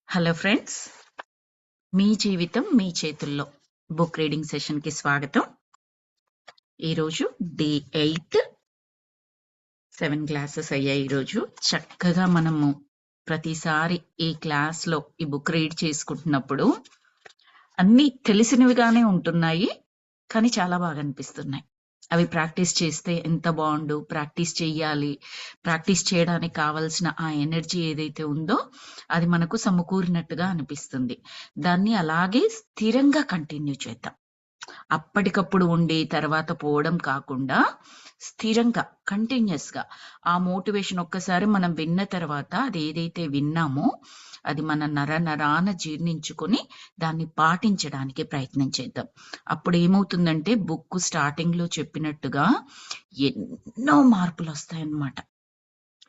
Hello friends, మీ జీవితం మీ చేతుల్లో book reading సెషన్కి స్వాగతం. ఈరోజు డే 8 7 క్లాసెస్ అయ్యాయి. ఈరోజు చక్కగా మనము ప్రతిసారి ఈ క్లాస్లో ఈ బుక్ రీడ్ చేసుకుంటున్నప్పుడు అన్నీ తెలిసినవిగానే ఉంటున్నాయి, కానీ చాలా బాగా అనిపిస్తున్నాయి. అవి ప్రాక్టీస్ చేస్తే ఎంత బాగుండు, ప్రాక్టీస్ చెయ్యాలి. ప్రాక్టీస్ చేయడానికి కావాల్సిన ఆ ఎనర్జీ ఏదైతే ఉందో అది మనకు సమకూరినట్టుగా అనిపిస్తుంది. దాన్ని అలాగే స్థిరంగా కంటిన్యూ చేద్దాం. అప్పటికప్పుడు ఉండి తర్వాత పోవడం కాకుండా స్థిరంగా కంటిన్యూస్ గా ఆ మోటివేషన్ ఒక్కసారి మనం విన్న తర్వాత అది ఏదైతే విన్నామో అది మన నరాన జీర్ణించుకొని దాన్ని పాటించడానికి ప్రయత్నం చేద్దాం. అప్పుడు ఏమవుతుందంటే బుక్ స్టార్టింగ్ లో చెప్పినట్టుగా ఎన్నో మార్పులు వస్తాయన్నమాట.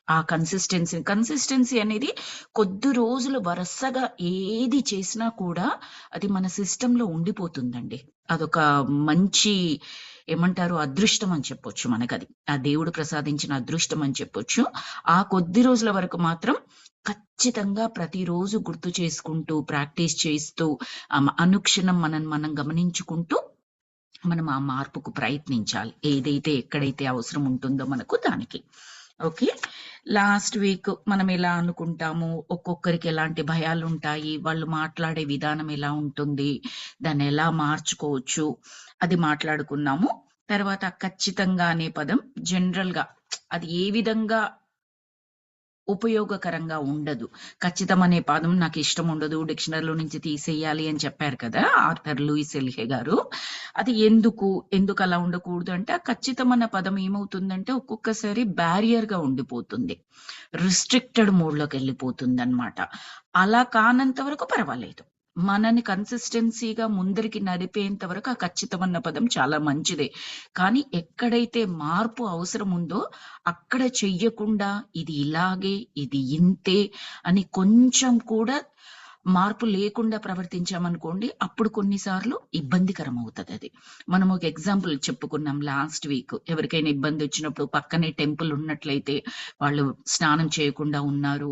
ఆ కన్సిస్టెన్సీ అనేది కొద్ది రోజులు వరుసగా ఏది చేసినా కూడా అది మన సిస్టంలో ఉండిపోతుందండి. అదొక మంచి ఏమంటారు అదృష్టం అని చెప్పొచ్చు. మనకది ఆ దేవుడు ప్రసాదించిన అదృష్టం అని చెప్పొచ్చు. ఆ కొద్ది రోజుల వరకు మాత్రం ఖచ్చితంగా ప్రతిరోజు గుర్తు చేసుకుంటూ ప్రాక్టీస్ చేస్తూ అనుక్షణం మనం గమనించుకుంటూ మనం ఆ మార్పుకు ప్రయత్నించాలి. ఏదైతే ఎక్కడైతే అవసరం ఉంటుందో మనకు దానికి. ఓకే, లాస్ట్ వీక్ మనం ఎలా అనుకుంటాము, ఒక్కొక్కరికి ఎలాంటి భయాలు ఉంటాయి, వాళ్ళు మాట్లాడే విధానం ఎలా ఉంటుంది, దాన్ని ఎలా మార్చుకోవచ్చు అది మాట్లాడుకున్నాము. తర్వాత ఖచ్చితంగా అనే పదం జనరల్ గా అది ఏ విధంగా ఉపయోగకరంగా ఉండదు. ఖచ్చితం అనే పదం నాకు ఇష్టం ఉండదు, డిక్షనరీలో నుంచి తీసేయాలి అని చెప్పారు కదా ఆర్థర్ లూయిస్ ఎల్హే గారు. అది ఎందుకు అలా ఉండకూడదు అంటే ఆ ఖచ్చితం అన్న పదం ఏమవుతుందంటే ఒక్కొక్కసారి బ్యారియర్ గా ఉండిపోతుంది, రిస్ట్రిక్టెడ్ మోడ్ లోకి వెళ్ళిపోతుంది అనమాట. అలా కానంత వరకు పర్వాలేదు. మనని కన్సిస్టెన్సీగా ముందరికి నడిపేంత వరకు ఆ ఖచ్చితమన్న పదం చాలా మంచిదే. కానీ ఎక్కడైతే మార్పు అవసరం ఉందో అక్కడ చెయ్యకుండా ఇది ఇలాగే ఇది ఇంతే అని కొంచెం కూడా మార్పు లేకుండా ప్రవర్తించామనుకోండి, అప్పుడు కొన్నిసార్లు ఇబ్బందికరం అవుతుంది. అది మనం ఒక ఎగ్జాంపుల్ చెప్పుకున్నాం లాస్ట్ వీక్. ఎవరికైనా ఇబ్బంది వచ్చినప్పుడు పక్కనే టెంపుల్ ఉన్నట్లయితే వాళ్ళు స్నానం చేయకుండా ఉన్నారు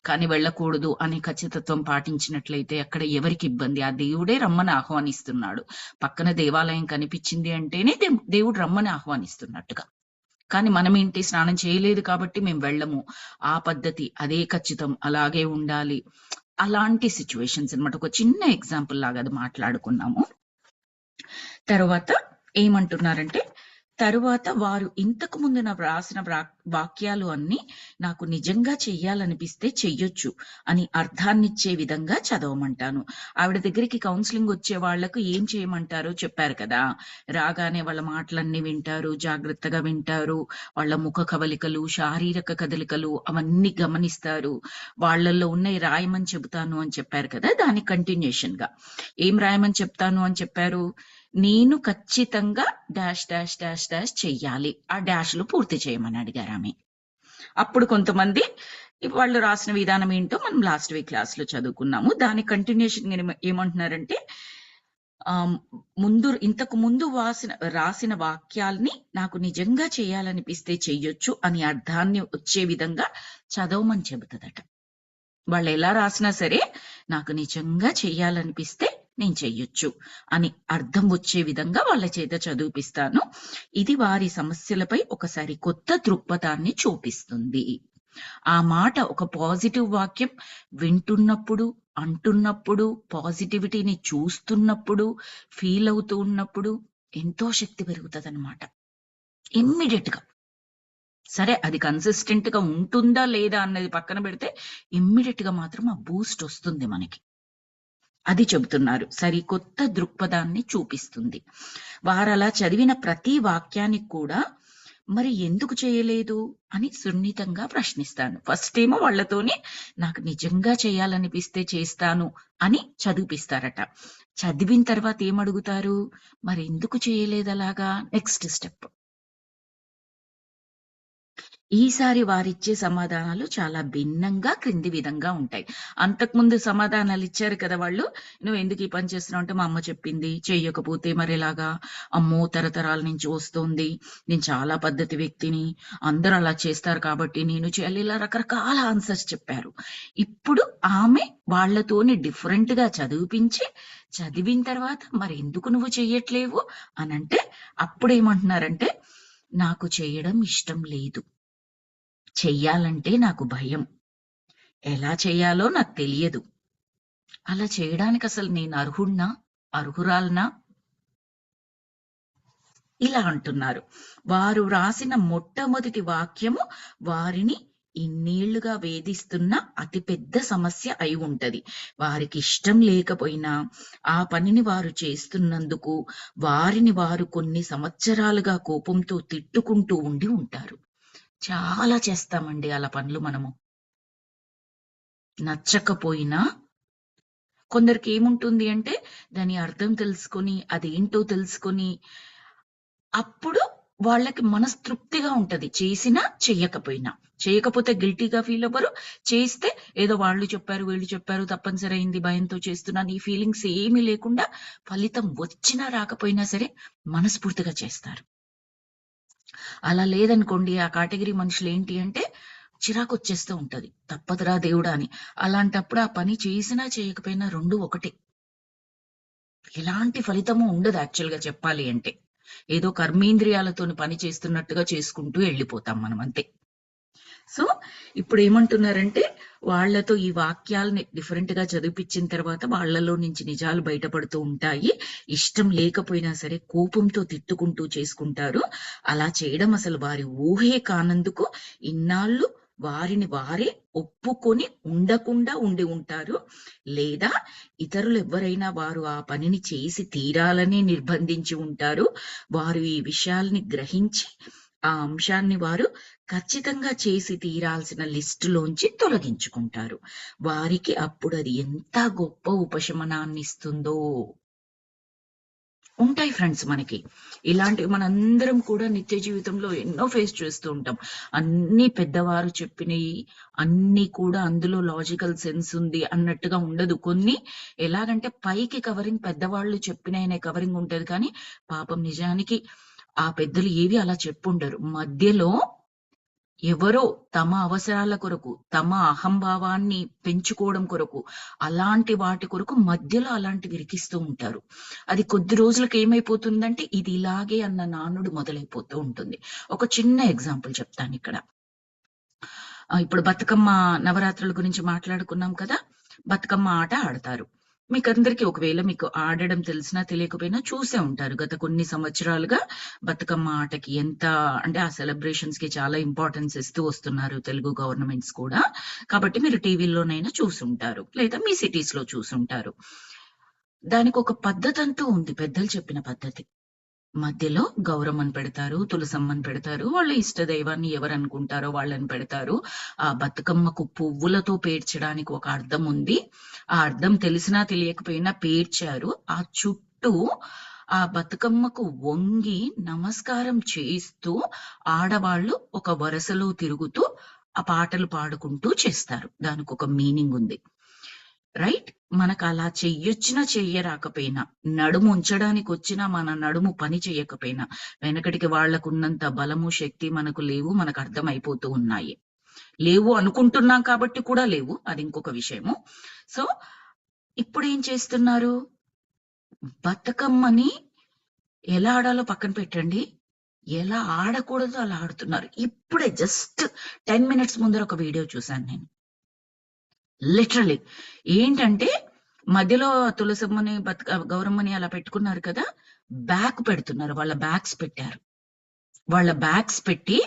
కానీ వెళ్ళకూడదు అనే ఖచ్చితత్వం పాటించినట్లయితే అక్కడ ఎవరికి ఇబ్బంది? ఆ దేవుడే రమ్మని ఆహ్వానిస్తున్నాడు. పక్కన దేవాలయం కనిపించింది అంటేనే దేవుడు రమ్మని ఆహ్వానిస్తున్నట్టుగా. కానీ మనం ఏంటి, స్నానం చేయలేదు కాబట్టి మేము వెళ్ళము, ఆ పద్ధతి అదే ఖచ్చితం అలాగే ఉండాలి. అలాంటి సిచ్యువేషన్స్ అన్నమాట. ఒక చిన్న ఎగ్జాంపుల్ లాగా అది మాట్లాడుకున్నాము. తర్వాత ఏమంటున్నారంటే, తరువాత వారు ఇంతకు ముందు నా రాసిన వాక్యాలు అన్ని నాకు నిజంగా చెయ్యాలనిపిస్తే చెయ్యొచ్చు అని అర్థాన్నిచ్చే విధంగా చదవమంటాను. ఆవిడ దగ్గరికి కౌన్సిలింగ్ వచ్చే వాళ్లకు ఏం చేయమంటారో చెప్పారు కదా. రాగానే వాళ్ళ మాటలన్నీ వింటారు, జాగ్రత్తగా వింటారు, వాళ్ళ ముఖ కవలికలు, శారీరక కదలికలు అవన్నీ గమనిస్తారు. వాళ్ళల్లో ఉన్నాయి రాయమని చెబుతాను అని చెప్పారు కదా. దాని కంటిన్యూషన్ గా ఏం రాయమని చెప్తాను అని చెప్పారు? నేను ఖచ్చితంగా డాష్ డాష్ డాష్ డాష్ చెయ్యాలి, ఆ డాష్లు పూర్తి చేయమని అడిగారు ఆమె. అప్పుడు కొంతమంది వాళ్ళు రాసిన విధానం ఏంటో మనం లాస్ట్ వీక్ క్లాస్ లో చదువుకున్నాము. దాని కంటిన్యూషన్ ఏమంటున్నారంటే, ఇంతకు ముందు రాసిన వాక్యాల్ని నాకు నిజంగా చేయాలనిపిస్తే చెయ్యొచ్చు అని అర్థాన్ని వచ్చే విధంగా చదవమని చెబుతుందట. వాళ్ళు ఎలా రాసినా సరే నాకు నిజంగా చెయ్యాలనిపిస్తే నేను చెయ్యొచ్చు అని అర్థం వచ్చే విధంగా వాళ్ళ చేత చదివిపిస్తాను. ఇది వారి సమస్యలపై ఒకసారి కొత్త దృక్పథాన్ని చూపిస్తుంది. ఆ మాట ఒక పాజిటివ్ వాక్యం వింటున్నప్పుడు, అంటున్నప్పుడు, పాజిటివిటీని చూస్తున్నప్పుడు, ఫీల్ అవుతూ ఉన్నప్పుడు ఎంతో శక్తి పెరుగుతుంది అనమాట ఇమ్మీడియట్ గా. సరే అది కన్సిస్టెంట్ గా ఉంటుందా లేదా అన్నది పక్కన పెడితే ఇమ్మీడియట్ గా మాత్రం ఆ బూస్ట్ వస్తుంది మనకి. అది చెబుతున్నారు, సరికొత్త దృక్పథాన్ని చూపిస్తుంది. వారలా చదివిన ప్రతి వాక్యానికి కూడా మరి ఎందుకు చేయలేదు అని సున్నితంగా ప్రశ్నిస్తాను. ఫస్ట్ ఏమో వాళ్ళతోనే నాకు నిజంగా చేయాలనిపిస్తే చేస్తాను అని చదివిపిస్తారట. చదివిన తర్వాత ఏమడుగుతారు, మరి ఎందుకు చేయలేదు అలాగా? నెక్స్ట్ స్టెప్ ఈసారి వారిచ్చే సమాధానాలు చాలా భిన్నంగా క్రింది విధంగా ఉంటాయి. అంతకుముందు సమాధానాలు ఇచ్చారు కదా వాళ్ళు, "నువ్వెందుకు ఈ పని చేస్తున్నావు?" అంటే, "మా అమ్మ చెప్పింది. చెయ్యకపోతే మరెలాగా? అమ్మో! తరతరాల నుంచి వస్తోంది. నేను చాలా పద్ధతి వ్యక్తిని. అందరూ అలా చేస్తారు కాబట్టి నేను చేయాలి." ఇలా రకరకాల ఆన్సర్స్ చెప్పారు. ఇప్పుడు ఆమె వాళ్ళతోని డిఫరెంట్‌గా చదివిపించి, చదివిన తర్వాత "మరెందుకు నువ్వు చెయ్యట్లేవు?" అనంటే, అప్పుడేమంటున్నారంటే, "నాకు చేయడం ఇష్టం లేదు. చెయ్యాలంటే నాకు భయం. ఎలా చెయ్యాలో నాకు తెలియదు. అలా చేయడానికసలు నేను అర్హుడినా? అర్హురాలినా?" ఇలా అంటున్నారు. వారు వ్రాసిన మొట్టమొదటి వాక్యము వారిని ఇన్నేళ్లుగా వేధిస్తున్న అతిపెద్ద సమస్య అయి ఉంటది. వారికిష్టం లేకపోయినా ఆ పనిని వారు చేస్తున్నందుకు వారిని వారు కొన్ని సంవత్సరాలుగా కోపంతో తిట్టుకుంటూ ఉండి ఉంటారు. చాలా చేస్తామండి అలా పనులు మనము. నచ్చకపోయినా కొందరికేముంటుంది అంటే, దాని అర్థం తెలుసుకొని, అదేంటో తెలుసుకొని, అప్పుడు వాళ్ళకి మనస్తృప్తిగా ఉంటది. చేసినా, చెయ్యకపోయినా. చేయకపోతే గిల్టీగా ఫీలవ్వరు. చేస్తే ఏదో వాళ్ళు చెప్పారు, వీళ్ళు చెప్పారు, తప్పనిసరి అయింది, భయంతో చేస్తున్నాను, ఈ ఫీలింగ్స్ ఏమీ లేకుండా ఫలితం వచ్చినా రాకపోయినా సరే మనస్ఫూర్తిగా చేస్తారు. అలా లేదనుకోండి ఆ కేటగిరీ మనుషులేంటి అంటే, చిరాకొచ్చేస్తూ ఉంటది. తప్పదురా దేవుడా అని. అలాంటప్పుడు ఆ పని చేసినా, చేయకపోయినా 2 ఒకటే. ఎలాంటి ఫలితము ఉండదు యాక్చువల్‌గా చెప్పాలి అంటే. ఏదో కర్మేంద్రియాలతోని పని చేస్తున్నట్టుగా చేసుకుంటూ ఎళ్ళిపోతాం మనం అంతే. సో, ఇప్పుడేమంటున్నారంటే, వాళ్ళతో ఈ వాక్యాల్ని డిఫరెంట్‌గా చదివిపిచ్చిన తర్వాత వాళ్ళలో నుంచి నిజాలు బయటపడుతూ ఉంటాయి. ఇష్టం లేకపోయినా సరే కోపంతో తిట్టుకుంటూ చేసుకుంటారు. అలా చేయడం అసలు వారి ఊహే కానందుకు ఇన్నాళ్ళు వారిని వారే ఒప్పుకొని ఉండకుండా ఉండి ఉంటారు. లేదా ఇతరులెవ్వరైనా వారు ఆ పనిని చేసి తీరాలనే నిర్బంధించి ఉంటారు. వారు ఈ విషయాల్ని గ్రహించి ఆ అంశాన్ని వారు ఖచ్చితంగా చేసి తీరాల్సిన లిస్టులోంచి తొలగించుకుంటారు. వారికి అప్పుడది ఎంత గొప్ప ఉపశమనాన్నిస్తుందో. ఉంటాయి ఫ్రెండ్స్ మనకి. ఇలాంటివి మనందరం కూడా నిత్య జీవితంలో ఎన్నో ఫేస్ చేస్తూ ఉంటాం. అన్నీ పెద్దవారు చెప్పినయి, అన్నీ కూడా అందులో లాజికల్ సెన్స్ ఉంది అన్నట్టుగా ఉండదు. కొన్ని ఎలాగంటే పైకి కవరింగ్ పెద్దవాళ్ళు చెప్పినయనే కవరింగ్ ఉంటది కానీ, పాపం నిజానికి ఆ పెద్దలు ఏవి అలా చెప్పుండరు. మధ్యలో ఎవరో తమ అవసరాల కొరకు, తమ అహంభావాన్ని పెంచుకోవడం కొరకు, అలాంటి వాటి కొరకు మధ్యలో అలాంటివి ఇరికిస్తూ ఉంటారు. అది కొద్ది రోజులకి ఏమైపోతుందంటే, ఇది ఇలాగే అన్న నానుడు మొదలైపోతూ ఉంటుంది. ఒక చిన్న ఎగ్జాంపుల్ చెప్తానిక్కడ. ఇప్పుడు బతుకమ్మ నవరాత్రుల గురించి మాట్లాడుకున్నాం కదా! బతుకమ్మ ఆట ఆడతారు. మీకందరికీ ఒకవేళ మీకు ఆడడం తెలిసినా తెలియకపోయినా చూసే ఉంటారు. గత కొన్ని సంవత్సరాలుగా బతుకమ్మ ఆటకి ఎంత అంటే ఆ సెలబ్రేషన్స్‌కి చాలా ఇంపార్టెన్స్ ఇస్తూ వస్తున్నారు తెలుగు గవర్నమెంట్స్ కూడా. కాబట్టి మీరు టీవీ‌ల్లోనైనా చూసుంటారు. లేదా మీ సిటీస్‌లో చూసుంటారు. దానికొక పద్ధతంటూ ఉంది పెద్దలు చెప్పిన పద్ధతి. మధ్యలో గౌరమ్మని పెడతారు, తులసమ్మని పెడతారు. వాళ్ళ ఇష్ట దైవాన్ని ఎవరనుకుంటారో వాళ్ళని పెడతారు. ఆ బతుకమ్మకు పువ్వులతో పేర్చడానికి ఒక అర్థం ఉంది. ఆ అర్థం తెలిసినా తెలియకపోయినా పేర్చారు. ఆ చుట్టూ ఆ బతుకమ్మకు వంగి నమస్కారం చేస్తూ ఆడవాళ్ళు ఒక వరసలో తిరుగుతూ ఆ పాటలు పాడుకుంటూ చేస్తారు. దానికొక మీనింగ్ ఉంది. రైట్? మనకలా చెయ్యొచ్చినా చెయ్యరాకపోయినా, నడుము ఉంచడానికొచ్చినా మన నడుము పని చెయ్యకపోయినా, వెనకటికి వాళ్ళకున్నంత బలము, శక్తి మనకు లేవు. మనకర్థమైపోతూ ఉన్నాయి. లేవు అనుకుంటున్నాం కాబట్టి కూడా లేవు. అది ఇంకొక విషయము. సో, ఇప్పుడేం చేస్తున్నారు? బతుకమ్మని ఎలా ఆడాలో పక్కన పెట్టండి. ఎలా ఆడకూడదో అలా ఆడుతున్నారు. ఇప్పుడే జస్ట్ 10 మినిట్స్ ముందర ఒక వీడియో చూసాను నేను. లిటరల్లీ. ఏంటంటే, మధ్యలో తులసమ్మని, గౌరమ్మని అలా పెట్టుకున్నారు కదా! బ్యాక్ పెడుతున్నారు. వాళ్ళ బ్యాక్స్ పెట్టారు. వాళ్ళ బ్యాక్స్ పెట్టి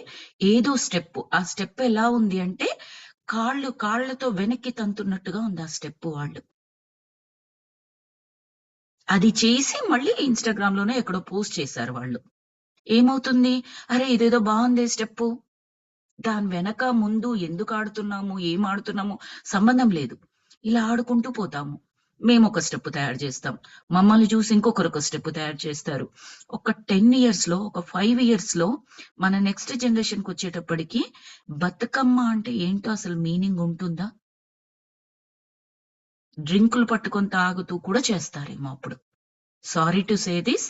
ఏదో స్టెప్. ఆ స్టెప్ ఎలా ఉంది అంటే, కాళ్ళతో వెనక్కి తంతున్నట్టుగా ఉంది ఆ స్టెప్ వాళ్ళు. అది చేసి మళ్ళీ ఇన్‌స్టాగ్రామ్‌లోనో ఎక్కడో పోస్ట్ చేశారు వాళ్ళు. ఏమవుతుంది? అరే! ఇదేదో బావుందే స్టెప్పు. దాని వెనక, ముందు ఎందుకాడుతున్నాము, ఏం ఆడుతున్నాము సంబంధం లేదు. ఇలా ఆడుకుంటూ పోతాము. మేము ఒక స్టెప్ తయారు చేస్తాం. మమ్మల్ని చూసి ఇంకొకరు ఒక స్టెప్ తయారు చేస్తారు. ఒక 10 ఇయర్స్ లో, ఒక 5 ఇయర్స్ లో మన నెక్స్ట్ జనరేషన్ కి వచ్చేటప్పటికి బతుకమ్మ అంటే ఏంటో అసలు మీనింగ్ ఉంటుందా? డ్రింకులు పట్టుకొని తాగుతూ కూడా చేస్తారేమో అప్పుడు. సారీ టు సే దిస్,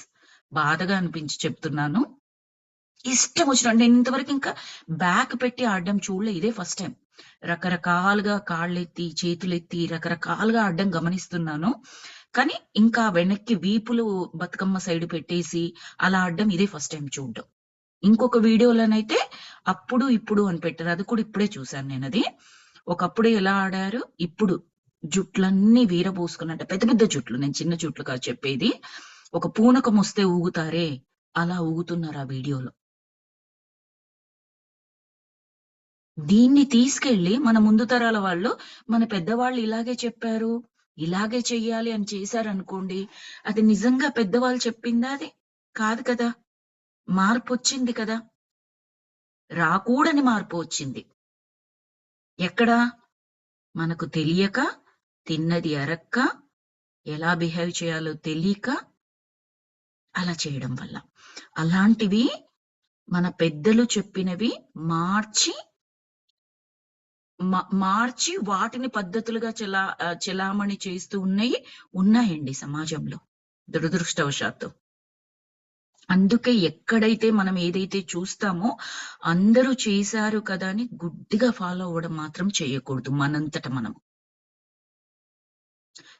బాధగా అనిపించి చెప్తున్నాను. ఇష్టం వచ్చినట్టు నేను ఇంతవరకు ఇంకా బ్యాక్ పెట్టి ఆడడం చూడలే. ఇదే ఫస్ట్ టైం. రకరకాలుగా కాళ్ళెత్తి, చేతులెత్తి రకరకాలుగా ఆడడం గమనిస్తున్నాను. కానీ ఇంకా వెనక్కి వీపులు బతుకమ్మ సైడ్ పెట్టేసి అలా ఆడడం ఇదే ఫస్ట్ టైం చూడడం. ఇంకొక వీడియోలోనైతే అప్పుడు, ఇప్పుడు అని పెట్టారు. అది కూడా ఇప్పుడే చూశాను నేనది. ఒకప్పుడు ఎలా ఆడారు, ఇప్పుడు జుట్లన్నీ వీరబోసుకున్నట్టు పెద్ద పెద్ద జుట్లు, నేను చిన్న జుట్లు కాదు చెప్పేది. ఒక పూనకం వస్తే ఊగుతారే, అలా ఊగుతున్నారు ఆ వీడియోలో. దీన్ని తీసుకెళ్ళి మన ముందు తరాల వాళ్ళు, మన పెద్దవాళ్ళు ఇలాగే చెప్పారు, ఇలాగే చెయ్యాలి అని చేశారనుకోండి, అది నిజంగా పెద్దవాళ్ళు చెప్పిందా అది? కాదు కదా! మార్పొచ్చింది కదా! రాకూడని మార్పు వచ్చింది. ఎక్కడ? మనకు తెలియక, తిన్నది అరక్క, ఎలా బిహేవ్ చేయాలో తెలీక అలా చేయడం వల్ల. అలాంటివి మన పెద్దలు చెప్పినవి మార్చి మార్చి వాటిని పద్ధతులుగా చెలామణి చేస్తూ ఉన్నాయండి సమాజంలో, దురదృష్టవశాత్తు. అందుకే ఎక్కడైతే మనం ఏదైతే చూస్తామో అందరూ చేశారు కదా అని గుడ్డిగా ఫాలో అవ్వడం మాత్రం చేయకూడదు. మనంతట మనం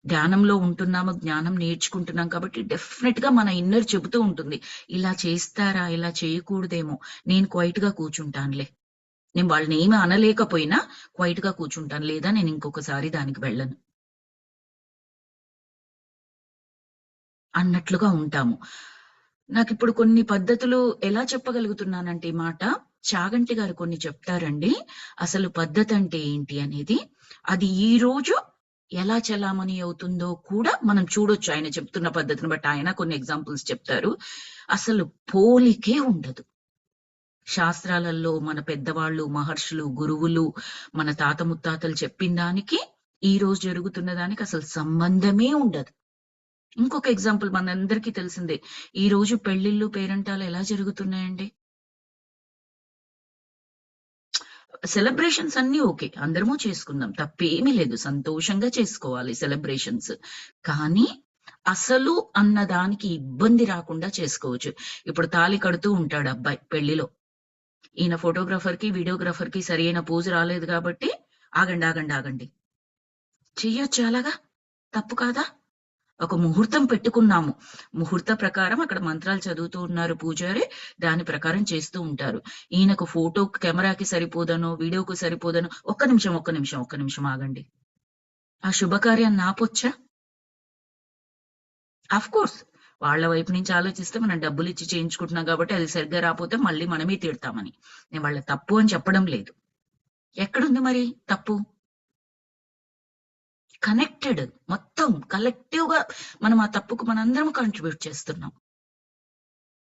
ధ్యానంలో ఉంటున్నాము, జ్ఞానం నేర్చుకుంటున్నాం కాబట్టి డెఫినెట్ గా మన ఇన్నర్ చెబుతూ ఉంటుంది. ఇలా చేస్తారా, ఇలా చేయకూడదేమో. నేను క్వైట్ గా కూర్చుంటానులే. నేను వాళ్ళని ఏమి అనలేకపోయినా క్వైట్ గా కూర్చుంటాను. లేదా నేను ఇంకొకసారి దానికి వెళ్ళను అన్నట్లుగా ఉంటాము. నాకిప్పుడు కొన్ని పద్ధతులు ఎలా చెప్పగలుగుతున్నానంటే ఈ మాట, చాగంటి గారు కొన్ని చెప్తారండి. అసలు పద్ధతి అంటే ఏంటి అనేది. అది ఈ రోజు ఎలా చలామణి అవుతుందో కూడా మనం చూడొచ్చు. ఆయన చెప్తున్న పద్ధతిని బట్టి ఆయన కొన్ని ఎగ్జాంపుల్స్ చెప్తారు. అసలు పోలికే ఉండదు. శాస్త్రాలలో మన పెద్దవాళ్ళు, మహర్షులు, గురువులు, మన తాత ముత్తాతలు చెప్పిన దానికి, ఈ రోజు జరుగుతున్న దానికి అసలు సంబంధమే ఉండదు. ఇంకొక ఎగ్జాంపుల్ మనందరికీ తెలిసిందే. ఈ రోజు పెళ్లిళ్ళు, పేరంటాలు ఎలా జరుగుతున్నాయండి? సెలబ్రేషన్స్ అన్నీ ఓకే. అందరము చేసుకుందాం. తప్పేమీ లేదు. సంతోషంగా చేసుకోవాలి సెలబ్రేషన్స్. కానీ అసలు అన్న దానికి ఇబ్బంది రాకుండా చేసుకోవచ్చు. ఇప్పుడు తాళి కడుతూ ఉంటాడు అబ్బాయి పెళ్లిలో. ఈయన ఫోటోగ్రాఫర్‌కి, వీడియోగ్రాఫర్‌కి సరియైన పోజ్ రాలేదు కాబట్టి ఆగండి, ఆగండి, ఆగండి. చెయ్యొచ్చు అలాగా? తప్పు కాదా? ఒక ముహూర్తం పెట్టుకున్నాము. ముహూర్త ప్రకారం అక్కడ మంత్రాలు చదువుతూ ఉన్నారు పూజారి. దాని ప్రకారం చేస్తూ ఉంటారు. ఈయనకు ఫోటో కెమెరాకి సరిపోదనో, వీడియోకి సరిపోదనో, ఒక్క నిమిషం ఆగండి. ఆ శుభకార్యాన్ని ఆపొచ్చా? ఆఫ్‌కోర్స్. వాళ్ళ వైపు నుంచి ఆలోచిస్తే మనం డబ్బులిచ్చి చేయించుకుంటున్నాం కాబట్టి అది సరిగ్గా రాపోతే మళ్ళీ మనమే తిడతామని. నేను వాళ్ళ తప్పు అని చెప్పడం లేదు. ఎక్కడుంది మరి తప్పు? కనెక్టెడ్. మొత్తం కలెక్టివ్‌గా మనం ఆ తప్పుకు మనందరం కాంట్రిబ్యూట్ చేస్తున్నాం.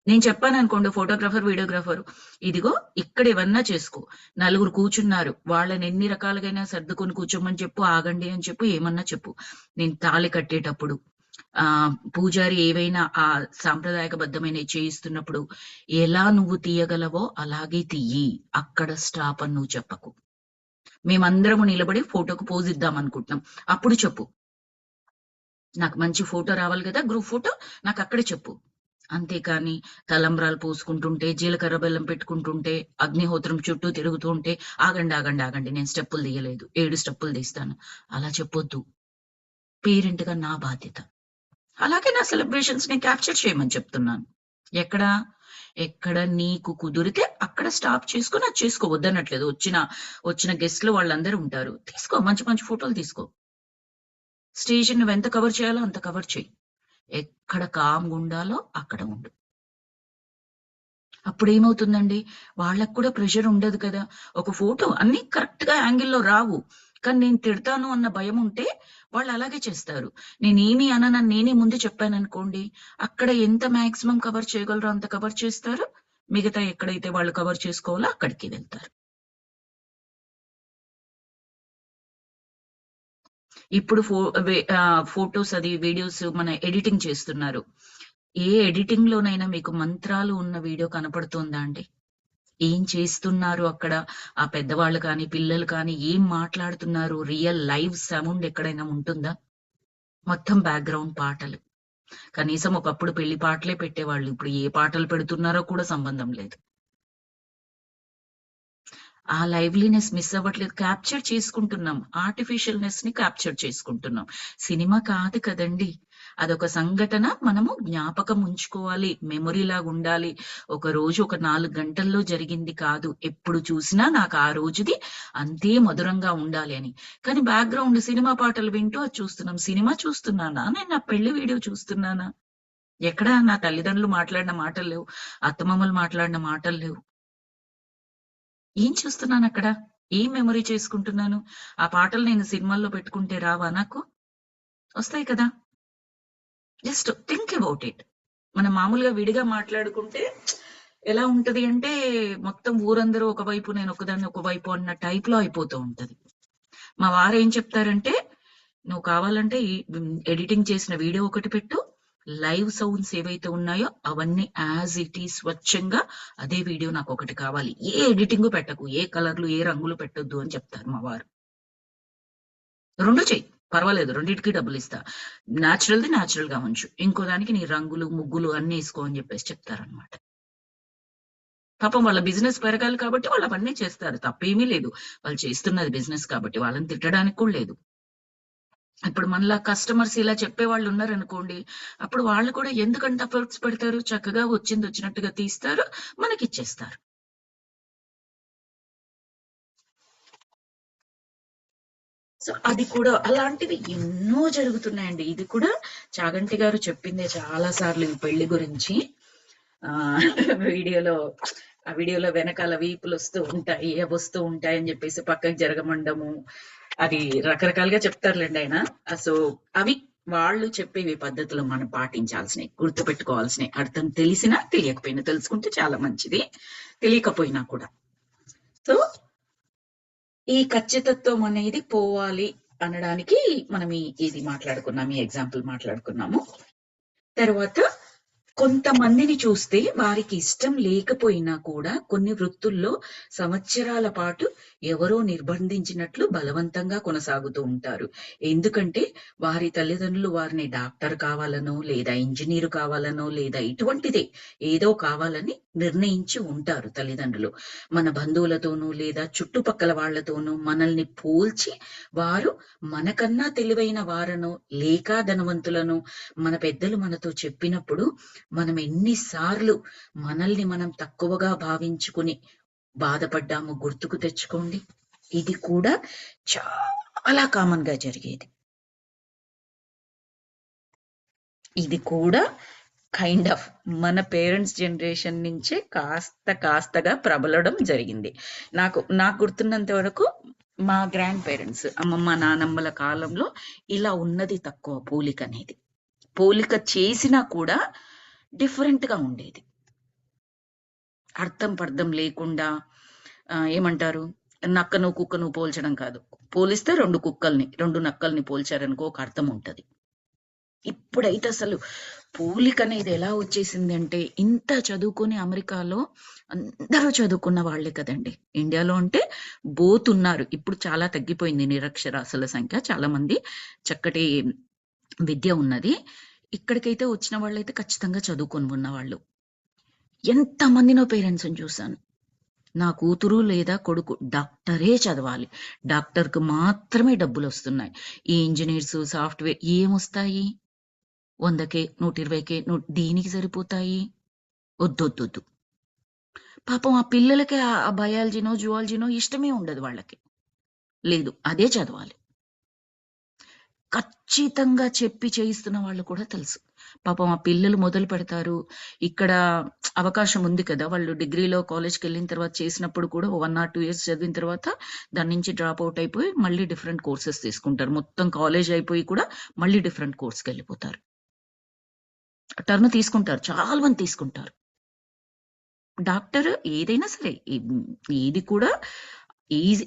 నేను చెప్పాననుకోండి ఫోటోగ్రాఫర్, వీడియోగ్రాఫర్, ఇదిగో ఇక్కడ ఏవన్నా చేసుకో. నలుగురు కూర్చున్నారు. వాళ్ళని ఎన్ని రకాలుగైనా సర్దుకొని కూర్చోమని చెప్పు, ఆగండి అని చెప్పు, ఏమన్నా చెప్పు. నేను తాళి కట్టేటప్పుడు, పూజారి ఏవైనా సాంప్రదాయకబద్ధమైనవి చేయిస్తున్నప్పుడు ఎలా నువ్వు తీయగలవో అలాగే తియ్యి. అక్కడ స్టాప్ అని నువ్వు చెప్పకు. మేమందరము నిలబడి ఫోటోకు పోజ్ ఇద్దామనుకుంటున్నాం. అప్పుడు చెప్పు. నాకు మంచి ఫోటో రావాలి గదా! Group photo. నాకక్కడే చెప్పు. అంతేకాని తలంబ్రాలు పోసుకుంటుంటే, జీలకర్ర బెల్లం పెట్టుకుంటుంటే, అగ్నిహోత్రం చుట్టూ తిరుగుతూ ఉంటే, ఆగండి, ఆగండి, ఆగండి. నేను స్టెప్పులు తీయలేదు. 7 స్టెప్పులు తీస్తాను. అలా చెప్పొద్దు. పేరెంట్‌గా నా బాధ్యత. అలాగే నా సెలబ్రేషన్స్‌ని క్యాప్చర్ చేయమని చెప్తున్నాను. ఎక్కడ? ఎక్కడ నీకు కుదిరితే అక్కడ స్టాప్ చేసుకొని అది చేసుకో. వద్దనట్లేదు. వచ్చిన గెస్ట్‌లు వాళ్ళందరూ ఉంటారు. తీసుకో. మంచి మంచి ఫోటోలు తీసుకో. స్టేజ్‌ని నువ్వెంత కవర్ చేయాలో అంత కవర్ చెయి. ఎక్కడ కామ్‌గుండాలో అక్కడ ఉండు. అప్పుడేమవుతుందండి, వాళ్ళకి కూడా ప్రెషర్ ఉండదు కదా! ఒక ఫోటో అన్నీ కరెక్ట్‌గా యాంగిల్‌లో రావు. కానీ నేను తిడతాను అన్న భయముంటే వాళ్ళు అలాగే చేస్తారు. నేనేమి అననని నేనే ముందే చెప్పాననుకోండి, అక్కడ ఎంత మాక్సిమం కవర్ చేయగలరో అంత కవర్ చేస్తారు. మిగతా ఎక్కడైతే వాళ్ళు కవర్ చేసుకోవాలో అక్కడికి వెళ్తారు. ఇప్పుడు ఫోటోస్ అది వీడియోస్ మన ఎడిటింగ్ చేస్తున్నారు. ఏ ఎడిటింగ్ లోనైనా మీకు మంత్రాలు ఉన్న వీడియో కనపడుతుందా అండి? ఏం చేస్తున్నారు అక్కడ? ఆ పెద్దవాళ్ళు కానీ, పిల్లలు కానీ ఏం మాట్లాడుతున్నారు? రియల్ లైవ్ సౌండ్ ఎక్కడైనా ఉంటుందా? మొత్తం బ్యాక్‌గ్రౌండ్ పాటలు. కనీసం ఒకప్పుడు పెళ్లి పాటలే పెట్టేవాళ్ళు. ఇప్పుడు ఏ పాటలు పెడుతున్నారో కూడా సంబంధం లేదు. ఆ లైవ్లీనెస్ మిస్ అవ్వట్లేదు. క్యాప్చర్ చేసుకుంటున్నాం. ఆర్టిఫిషియల్‌నెస్‌ని క్యాప్చర్ చేసుకుంటున్నాం. సినిమా కాదు కదండీ! అదొక సంఘటన మనము జ్ఞాపకం ఉంచుకోవాలి. మెమొరీలాగుండాలి. ఒక రోజు ఒక 4 గంటల్లో జరిగింది కాదు. ఎప్పుడు చూసినా నాకు ఆ రోజుది అంతే మధురంగా ఉండాలి అని. కానీ బ్యాక్‌గ్రౌండ్ సినిమా పాటలు వింటూ అది చూస్తున్నాం. సినిమా చూస్తున్నానా? నేను నా పెళ్లి వీడియో చూస్తున్నానా? ఎక్కడ నా తల్లిదండ్రులు మాట్లాడిన మాటలు లేవు. అత్తమామలు మాట్లాడిన మాటలు లేవు. ఏం చూస్తున్నానక్కడ? ఏం మెమరీ చేసుకుంటున్నాను? ఆ పాటలు నేను సినిమాల్లో పెట్టుకుంటే రావా నాకు? వస్తాయి కదా! Just think about it. మనం మామూలుగా విడిగా మాట్లాడుకుంటే ఎలా ఉంటది అంటే, మొత్తం ఊరందరూ ఒకవైపు, నేనొక్కదాన్ని ఒకవైపు అన్న టైప్‌లో అయిపోతూ ఉంటది. మా వారేం చెప్తారంటే, "నువ్వు కావాలంటే ఎడిటింగ్ చేసిన వీడియో ఒకటి పెట్టు. లైవ్ సౌండ్స్ ఏవైతే ఉన్నాయో అవన్నీ యాజ్ ఇట్ ఈజ్ స్వచ్ఛంగా అదే వీడియో నాకొకటి కావాలి. ఏ ఎడిటింగు పెట్టకు. ఏ కలర్‌లు, ఏ రంగులు పెట్టొద్దు" అని చెప్తారు మా వారు. 2 చెయ్యి. పర్వాలేదు. రెండిటికి డబ్బులిస్తా. నేచురల్‌ది నేచురల్‌గా ఉంచు. ఇంకో దానికి నీ రంగులు, ముగ్గులు అన్నీ ఏసుకో అని జెప్పేసి చెప్తారనమాట. పాపం వాళ్ళ బిజినెస్ పెరగాలి కాబట్టి వాళ్ళవన్నీ చేస్తారు. తప్పేమీ లేదు. వాళ్ళు చేస్తున్నది బిజినెస్ కాబట్టి. వాళ్ళని తిట్టడానికి కూడా లేదు. ఇప్పుడు మనలా కస్టమర్స్ ఇలా చెప్పేవాళ్ళున్నారనుకోండి, అప్పుడు వాళ్ళు కూడా ఎందుకంత ఎఫర్ట్స్ పెడతారు? చక్కగా వచ్చినట్టుగా తీస్తారు. మనకిచ్చేస్తారు. సో, అది కూడా అలాంటివి ఎన్నో జరుగుతున్నాయండి. ఇది కూడా చాగంటి గారు చెప్పిందే చాలా సార్లు ఈ పెళ్లి గురించి. ఆహ్, వీడియోలో ఆ వీడియోలో వెనకాల వీపులొస్తూ ఉంటాయి, అవొస్తూ ఉంటాయని జెప్పేసి పక్కకి జరగమండము. అది రకరకాలుగా చెప్తారులెండి ఆయన. సో, అవి వాళ్ళు చెప్పేవి పద్ధతులు మనం పాటించాల్సినయి. గుర్తుపెట్టుకోవాల్సినయి. అర్థం తెలిసినా, తెలియకపోయినా తెలుసుకుంటే చాలా మంచిది. తెలియకపోయినా కూడా. సో, ఈ ఖచ్చితత్వం అనేది పోవాలి అనడానికి మనం ఇది మాట్లాడుకున్నాం. ఈ ఎగ్జాంపుల్ మాట్లాడుకున్నాము. తర్వాత కొంతమందిని చూస్తే వారికి ఇష్టం లేకపోయినా కూడా కొన్ని వృత్తుల్లో సంవత్సరాల పాటు ఎవరో నిర్బంధించినట్లు బలవంతంగా కొనసాగుతూ ఉంటారు. ఎందుకంటే వారి తల్లిదండ్రులు వారిని డాక్టర్ కావాలనో, లేదా ఇంజినీర్ కావాలనో, లేదా ఇటువంటిదే ఏదో కావాలని నిర్ణయించి ఉంటారు తల్లిదండ్రులు. మన బంధువులతోనూ, లేదా చుట్టుపక్కల వాళ్ళతోనూ మనల్ని పోల్చి వారు మనకన్నా తెలివైన వారనో, లేక ధనవంతులనో మన పెద్దలు మనతో చెప్పినప్పుడు మనం ఎన్ని సార్లు మనల్ని మనం తక్కువగా భావించుకుని బాధపడ్డామో గుర్తుకు తెచ్చుకోండి. ఇది కూడా చాలా కామన్‌గా జరిగేది. ఇది కూడా కైండ్ ఆఫ్ మన పేరెంట్స్ జనరేషన్ నుంచే కాస్తగా ప్రబలడం జరిగింది. నాకు గుర్తున్నంత వరకు మా గ్రాండ్ పేరెంట్స్, అమ్మమ్మ, నానమ్మల కాలంలో ఇలా ఉన్నది తక్కువ పోలికనేది. పోలిక చేసినా కూడా డిఫరెంట్‌గా ఉండేది. అర్థం పర్థం లేకుండా ఏమంటారు? నక్కను, కుక్కను పోల్చడం కాదు. పోలిస్తే 2 నక్కల్ని పోల్చారనుకో ఒక అర్థం ఉంటది. ఇప్పుడైతే అసలు పోలికనేది ఎలా వచ్చేసిందంటే, ఇంత చదువుకొని అమెరికాలో అందరూ చదువుకున్న వాళ్ళే కదండీ! ఇండియాలో అంటే బోత్ ఉన్నారు. ఇప్పుడు చాలా తగ్గిపోయింది నిరక్షరాస్యుల సంఖ్య. చాలా మంది చక్కటి విద్య ఉన్నది. ఇక్కడికైతే వచ్చిన వాళ్ళైతే ఖచ్చితంగా చదువుకొని ఉన్నవాళ్ళు. ఎంతమందినో పేరెంట్స్‌ని చూసాను. నా కూతురు లేదా కొడుకు డాక్టరే చదవాలి. డాక్టర్‌కి మాత్రమే డబ్బులొస్తున్నాయి. ఈ ఇంజినీర్సు, సాఫ్ట్‌వేర్ ఏమొస్తాయి? 100,000, 120,000 దేనికి సరిపోతాయి? ఒద్దొద్దొద్దు. పాపం ఆ పిల్లలకి ఆ బయాలజీనో, జువాలజీనో ఇష్టమే ఉండదు వాళ్ళకి. లేదు అదే చదవాలి. ఖచ్చితంగా చెప్పి చేయిస్తున్న వాళ్ళు కూడా తెలుసు. పాపం ఆ పిల్లలు మొదలు పెడతారు. ఇక్కడ అవకాశం ఉంది కదా! వాళ్ళు డిగ్రీలో కాలేజ్‌కెళ్ళిన తర్వాత చేసినప్పుడు కూడా 1 ఆర్ 2 ఇయర్స్ చదివిన తర్వాత దాని నుంచి డ్రాప్ ఔట్ అయిపోయి మళ్ళీ డిఫరెంట్ కోర్సెస్ తీసుకుంటారు. మొత్తం కాలేజ్ అయిపోయి కూడా మళ్ళీ డిఫరెంట్ కోర్స్‌కెళ్ళిపోతారు. టర్న్ తీసుకుంటారు. చాలా మంది తీసుకుంటారు. డాక్టర్ ఏదైనా సరే ఏది కూడా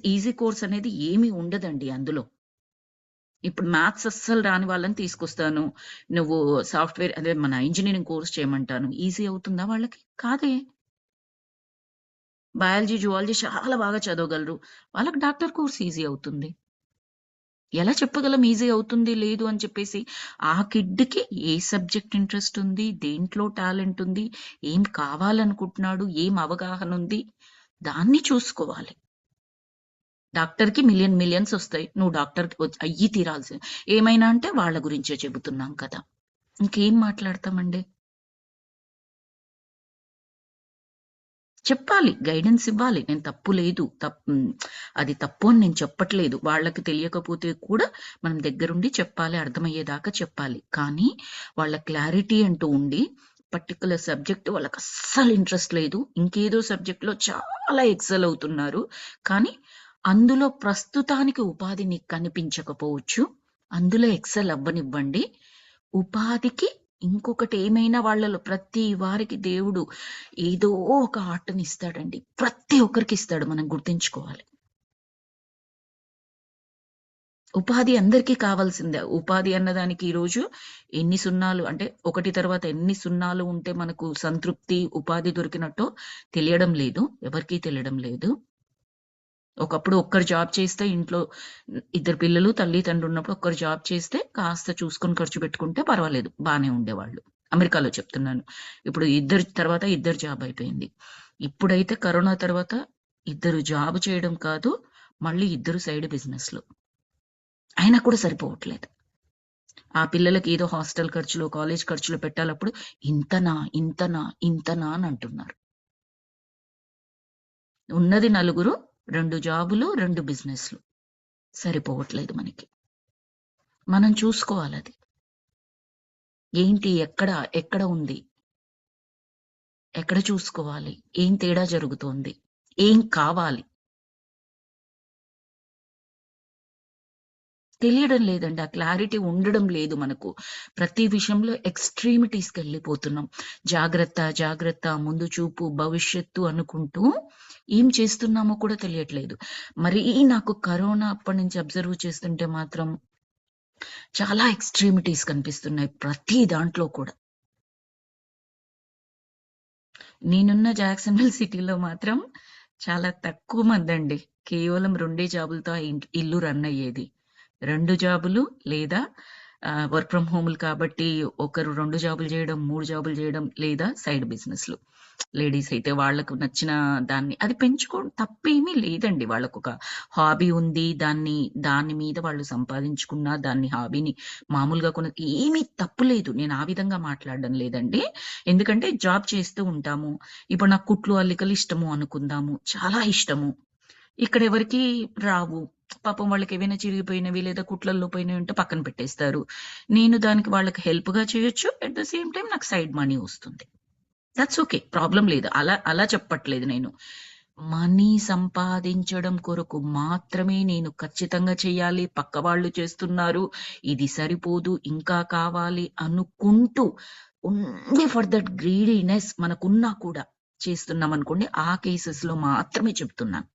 ఈజీ కోర్స్ అనేది ఏమి ఉండదండి అందులో. ఇప్పుడు మ్యాథ్స్ అస్సలు రాని వాళ్ళని తీసుకొస్తాను. నువ్వు సాఫ్ట్‌వేర్ అదే మన ఇంజినీరింగ్ కోర్స్ చేయమంటాను. ఈజీ అవుతుందా వాళ్ళకి? కాదే. బయాలజీ, జువాలజీ చాలా బాగా చదవగలరు. వాళ్ళకి డాక్టర్ కోర్స్ ఈజీ అవుతుంది. ఎలా చెప్పగలం ఈజీ అవుతుంది, లేదు అని చెప్పేసి? ఆ కిడ్‌కి ఏ సబ్జెక్ట్ ఇంట్రెస్ట్ ఉంది? దేంట్లో టాలెంట్ ఉంది? ఏం కావాలనుకుంటున్నాడు? ఏం అవగాహన ఉంది? దాన్ని చూసుకోవాలి. డాక్టర్‌కి మిలియన్స్ ఒస్తాయి. నువ్వు డాక్టర్‌కి అయ్యి తీరాల్సిందే. ఏమైనా అంటే వాళ్ళ గురించే చెబుతున్నాం కదా! ఇంకేం మాట్లాడతామండి? చెప్పాలి. గైడెన్స్ ఇవ్వాలి. నేను తప్పు లేదు. అది తప్పు అని నేను చెప్పట్లేదు. వాళ్ళకి తెలియకపోతే కూడా మనం దగ్గరుండి చెప్పాలి. అర్థమయ్యేదాకా చెప్పాలి. కానీ వాళ్ళ క్లారిటీ అంటూ ఉండి పర్టిక్యులర్ సబ్జెక్ట్ వాళ్ళకస్సలు ఇంట్రెస్ట్ లేదు. ఇంకేదో సబ్జెక్ట్‌లో చాలా ఎక్సెల్ అవుతున్నారు. కానీ అందులో ప్రస్తుతానికి ఉపాధి నీకు కనిపించకపోవచ్చు. అందులో ఎక్సెల్ అవ్వనివ్వండి. ఉపాధికి ఇంకొకటి ఏమైనా వాళ్ళలో ప్రతి వారికి దేవుడు ఏదో ఒక ఆర్ట్‌నిస్తాడండి. ప్రతి ఒక్కరికి ఇస్తాడు. మనం గుర్తుంచుకోవాలి. ఉపాధి అందరికీ కావాల్సిందే. ఉపాధి అన్నదానికి ఈరోజు ఎన్ని సున్నాలు అంటే ఒకటి తర్వాత ఎన్ని సున్నాలు ఉంటే మనకు సంతృప్తి, ఉపాధి దొరికినట్టో తెలియడం లేదు. ఎవరికీ తెలియడం లేదు. ఒకప్పుడు ఒక్కరు జాబ్ చేస్తే ఇంట్లో ఇద్దరు పిల్లలు, తల్లి, తండ్రి ఉన్నప్పుడు ఒక్కరు జాబ్ చేస్తే కాస్త చూసుకొని ఖర్చు పెట్టుకుంటే పర్వాలేదు. బానే ఉండేవాళ్ళు. అమెరికాలో చెప్తున్నాను. ఇప్పుడు ఇద్దరు జాబ్ అయిపోయింది. ఇప్పుడైతే కరోనా తర్వాత ఇద్దరు జాబ్ చేయడం కాదు, మళ్ళీ ఇద్దరు సైడ్ బిజినెస్‌లు. అయినా కూడా సరిపోవట్లేదు. ఆ పిల్లలకి ఏదో హాస్టల్ ఖర్చులు, కాలేజ్ ఖర్చులు పెట్టాలప్పుడు ఇంతనా? ఇంతనా? ఇంతనా? అని అంటున్నారు. ఉన్నది నలుగురు, 2 జాబులు, 2 బిజినెస్‌లు. సరిపోవట్లేదు మనకి. మనం చూసుకోవాలది. ఏంటి? ఎక్కడ ఉంది? ఎక్కడ చూసుకోవాలి? ఏం తేడా జరుగుతోంది? ఏం కావాలి? తెలియడం లేదండి. ఆ క్లారిటీ ఉండడం లేదు మనకు. ప్రతి విషయంలో ఎక్స్‌ట్రీమిటీస్‌కెళ్ళిపోతున్నాం. జాగ్రత్త, ముందు చూపు, భవిష్యత్తు అనుకుంటూ ఏం చేస్తున్నామో కూడా తెలియట్లేదు. మరీ నాకు కరోనా అప్పటినుంచి అబ్జర్వ్ చేస్తుంటే మాత్రం చాలా ఎక్స్‌ట్రీమిటీస్ కనిపిస్తున్నాయి ప్రతి దాంట్లో కూడా. నేనున్న జాక్సన్‌విల్ సిటీలో మాత్రం చాలా తక్కువ మందండి. కేవలం 2 జాబులతో ఆ ఇల్లు రన్ అయ్యేది. 2 జాబులు లేదా వర్క్ ఫ్రమ్ హోములు కాబట్టి ఒకరు 2 జాబులు చేయడం, 3 జాబులు చేయడం లేదా సైడ్ బిజినెస్‌లు. లేడీస్ అయితే వాళ్ళకు నచ్చిన దాన్ని అది పెంచుకోవడం తప్పేమీ లేదండి. వాళ్ళకొక హాబీ ఉంది. దాని మీద వాళ్ళు సంపాదించుకున్న దాన్ని హాబీని మామూలుగా ఏమీ తప్పు లేదు. నేను ఆ విధంగా మాట్లాడడం లేదండి. ఎందుకంటే జాబ్ చేస్తూ ఉంటాము. ఇప్పుడు నాకు కుట్లు, అల్లికలు ఇష్టము అనుకుందాము. చాలా ఇష్టము. ఇక్కడెవరికీ రావు. పాపం వాళ్ళకేవైనా చిరిగిపోయినవి లేదా కుట్లల్లో పోయినవి ఉంటే పక్కన పెట్టేస్తారు. నేను దానికి వాళ్ళకి హెల్ప్‌గా చేయొచ్చు. అట్ ద సేమ్ టైమ్ నాకు సైడ్ మనీ వస్తుంది. That's okay. ప్రాబ్లమ్ లేదు. అలా చెప్పట్లేదు నేను. మనీ సంపాదించడం కొరకు మాత్రమే నేను ఖచ్చితంగా చెయ్యాలి. పక్కవాళ్ళు చేస్తున్నారు. ఇది సరిపోదు. ఇంకా కావాలి అనుకుంటూ ఓన్లీ ఫర్ దట్ గ్రీడీనెస్ మనకున్నా కూడా చేస్తున్నామనుకోండి. ఆ కేసెస్‌లో మాత్రమే చెప్తున్నాను.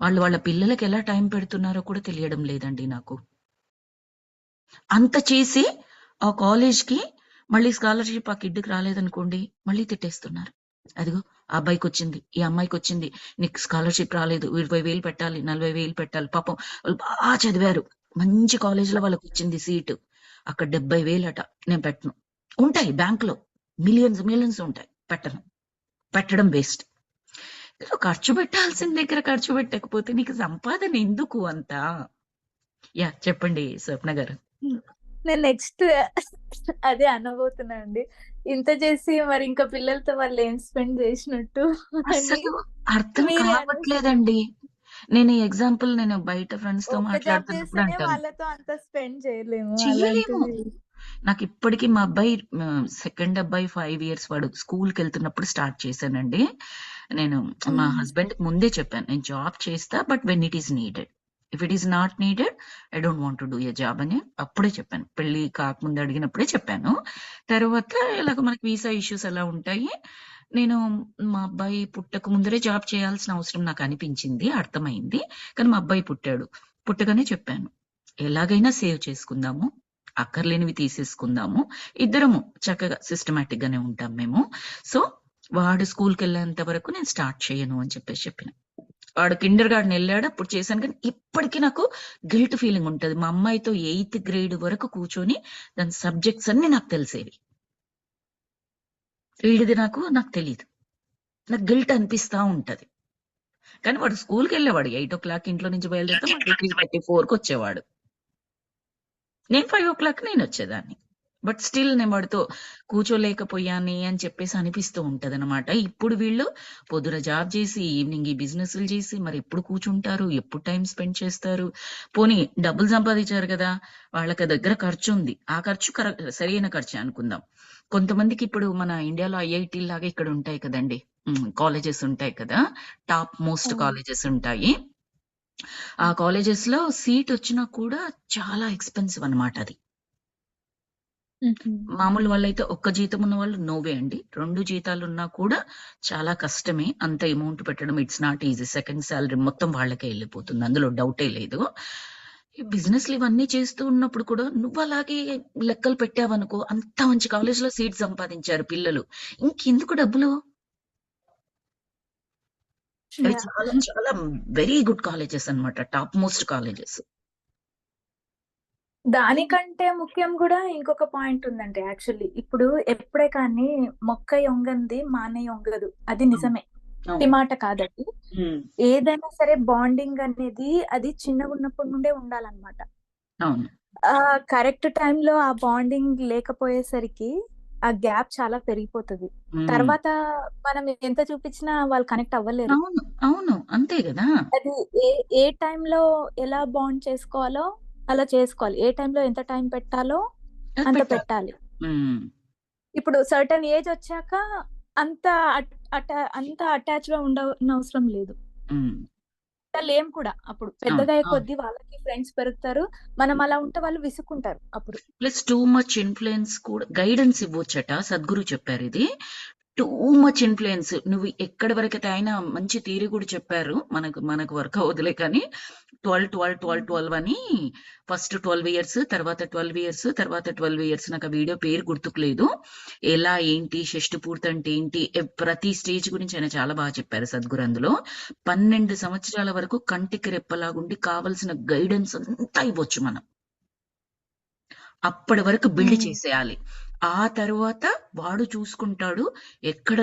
వాళ్ళు వాళ్ళ పిల్లలకి ఎలా టైం పెడుతున్నారో కూడా తెలియడం లేదండి నాకు. అంత చేసి ఆ కాలేజ్‌కి మళ్ళీ స్కాలర్‌షిప్ ఆ కిడ్‌కి రాలేదనుకోండి, మళ్ళీ తిట్టేస్తున్నారు. అదిగో ఆ అబ్బాయికొచ్చింది, ఈ అమ్మాయికొచ్చింది. నీకు స్కాలర్‌షిప్ రాలేదు. 20,000 పెట్టాలి, 40,000 పెట్టాలి. పాపం వాళ్ళు చదివారు. మంచి కాలేజ్‌లో వాళ్ళకొచ్చింది సీటు. అక్కడ 70,000 నేను పెట్టను. ఉంటాయి బ్యాంక్‌లో. మిలియన్స్ ఉంటాయి. పెట్టను. పెట్టడం వేస్ట్. నువ్వు ఖర్చు పెట్టాల్సిన దగ్గర ఖర్చు పెట్టకపోతే నీకు సంపాదన ఎందుకు అంత? యాహ్! చెప్పండి స్వప్న గారు. హ్మ్. నేను నెక్స్ట్ అదే అనబోతున్నా అండి. ఇంత చేసి మరి ఇంకా పిల్లలతో వాళ్ళేం స్పెండ్ జేసినట్టు అని అస్సలు అర్థం మీరే కావట్లేదండి. నేను బయట ఫ్రెండ్స్‌తో ఒక్క జాబ్ మాట్లాడుతున్నప్పుడు చేస్తేనే అంటాను. వాళ్ళతో అంత స్పెండ్ చేయలేము. చెయ్యలేము. అలాంటిది నాకిప్పటికి మా అబ్బాయి సెకండ్ అబ్బాయి 5 ఇయర్స్ వాడు స్కూల్‌కెళ్తున్నప్పుడు స్టార్ట్ చేశానండి. నేను మా హ్మ్. హస్బెండ్‌కి ముందే చెప్పాను. నేను జాబ్ చేస్తా but when it is needed. If it is not needed I don't want to do a job అని అప్పుడే చెప్పాను. పెళ్లి కాకముందు అడిగినప్పుడే చెప్పాను. తర్వాత ఇలాగ మనకి వీసా ఇష్యూస్ అలా ఉంటాయి. నేను మా అబ్బాయి పుట్టక ముందరే జాబ్ చేయాల్సిన అవసరం నాకనిపించింది. అర్థమైంది. కానీ మా అబ్బాయి పుట్టాడు. పుట్టగానే చెప్పాను. ఎలాగైనా సేవ్ చేసుకుందాము. అక్కర్లేనివి తీసేసుకుందాము. ఇద్దరము చక్కగా సిస్టమాటిక్ గానే ఉంటాం మేము. సో, వాడు స్కూల్‌కెళ్ళేంత వరకు నేను స్టార్ట్ చేయను అని చెప్పిన. వాడు కిండర్‌గార్టెన్ ఎళ్ళాడు. అప్పుడు చేశాను కానీ ఇప్పటికి నాకు గిల్ట్ ఫీలింగ్ ఉంటది. మా అమ్మాయితో 8థ్ గ్రేడ్ వరకు కూర్చొని దాని సబ్జెక్ట్స్ అన్నీ నాకు తెలిసేవి. వీడిది నాకు తెలీదు. నాకు గిల్ట్ అనిపిస్తా ఉంటది. కానీ వాడు స్కూల్‌కెళ్ళేవాడు. 8:00 ఇంట్లో నుంచి బయలుదేరితే మళ్ళీ 3:34కి వచ్చేవాడు. నేను 5:00 నేనొచ్చేదాన్ని. బట్ స్టిల్ నేను వాడితో కూర్చోలేకపోయానే అని చెప్పేసి అనిపిస్తూ ఉంటదనమాట. ఇప్పుడు వీళ్ళు పొద్దున జాబ్ చేసి, ఈవినింగ్ ఈ బిజినెస్‌లు చేసి మరెప్పుడు కూర్చుంటారు? ఎప్పుడు టైమ్ స్పెండ్ చేస్తారు? పోనీ డబ్బులు సంపాదించారు గదా! వాళ్ళకి దగ్గర ఖర్చుంది. ఆ ఖర్చు సరైన ఖర్చే అనుకుందాం. కొంతమందికి ఇప్పుడు మన ఇండియాలో ఐఐటీ‌ల్లాగా ఇక్కడ ఉంటాయి కదండీ! కాలేజెస్ ఉంటాయి కదా! టాప్ మోస్ట్ కాలేజెస్ ఉంటాయి. ఆ కాలేజెస్‌లో సీటొచ్చినా కూడా చాలా ఎక్స్‌పెన్సివ్ అన్నమాట అది. మామూలు వాళ్ళైతే ఒక్క జీతం ఉన్న వాళ్ళు నో వే అండి. 2 జీతాలున్నా కూడా చాలా కష్టమే. అంత అమౌంట్ పెట్టడం it's not easy. Second salary మొత్తం వాళ్ళకే ఎళ్ళిపోతుంది. అందులో డౌటే లేదు. ఈ బిజినెస్‌లు ఇవన్నీ చేస్తూ ఉన్నప్పుడు కూడా నువ్వలాగే లెక్కలు పెట్టావనుకో, అంత మంచి కాలేజ్‌లో సీట్ సంపాదించారు పిల్లలు. ఇంకెందుకు డబ్బులు? అవి యాహ్! చాలా చాలా వెరీ గుడ్ కాలేజెస్ అన్నమాట. Top most colleges. దానికంటే ముఖ్యం గూడా ఇంకొక పాయింట్ ఉందండి యాక్చువల్లీ. ఇప్పుడు ఎప్పుడే కానీ "మొక్కై ఒంగంది మానై ఒంగదు." అది అవును. నిజమే. ఉట్టి అవును. మాట కాదది. హ్మ్. ఏదైనా సరే బాండింగ్ అనేది అది చిన్నగున్నప్పటి నుండే ఉండాలన్నమాట. అవును. కరెక్ట్ టైమ్‌లో ఆ బాండింగ్ లేకపోయేసరికి ఆ గ్యాప్ చాలా పెరిగిపోతది. హ్మ్. తర్వాత మనం ఎంత చూపించినా వాళ్ళు కనెక్ట్ అవ్వలేరు. అవును. అవును. అంతే గదా! అది ఏ ఏ టైమ్‌లో ఎలా బాండ్ చేసుకోవాలో అలా చేసుకోవాలి. ఏ టైమ్‌లో ఎంత టైం పెట్టాలో అది అంత పెట్టాలి. పెట్టాలి. హ్మ్. ఇప్పుడు సర్టెన్ ఏజ్ ఒచ్చాక అంత అట్ అట అంత అటాచ్‌గా ఉండనవసరం లేదు. హ్మ్. లేము కూడా అప్పుడు. అవును. పెద్దగయ్యే అవును. కొద్దీ వాళ్ళకి ఫ్రెండ్స్ పెరుగుతారు. మనం అలా ఉంటే వాళ్ళు విసుక్కుంటారు అప్పుడు. ప్లస్ టూ మచ్ ఇన్‌ఫ్లూయెన్స్ కూడా గైడెన్స్ ఇవ్వొచ్చట. సద్గురు చెప్పారిది. టూ మచ్ ఇన్‌ఫ్లూయెన్స్ నువ్వు ఎక్కడి వరకైతే ఆయన మంచి థియరీ కూడా చెప్పారు. మనకు మనకు వర్క్ అవ్వదులే కానీ 12, 12, 12, హ్మ్. 12 అని ఫస్ట్ 12 ఇయర్స్, తర్వాత 12 ఇయర్స్, తర్వాత 12 ఇయర్స్ నాకు ఆ వీడియో పేరు గుర్తుకు లేదు. ఎలా ఏంటి, షష్టి పూర్తి అంటే ఏంటి, ప్రతి స్టేజ్ గురించి ఆయన చాలా బాగా చెప్పారు సద్గురు అందులో. 12 సంవత్సరాల వరకు కంటికి రెప్పలాగుండి కావాల్సిన గైడెన్స్ అంతా ఇవ్వచ్చు మనం. అప్పటి వరకు బిల్డ్ హ్మ్. చేసేయాలి. ఆ తరువాత వాడు చూసుకుంటాడు. ఎక్కడ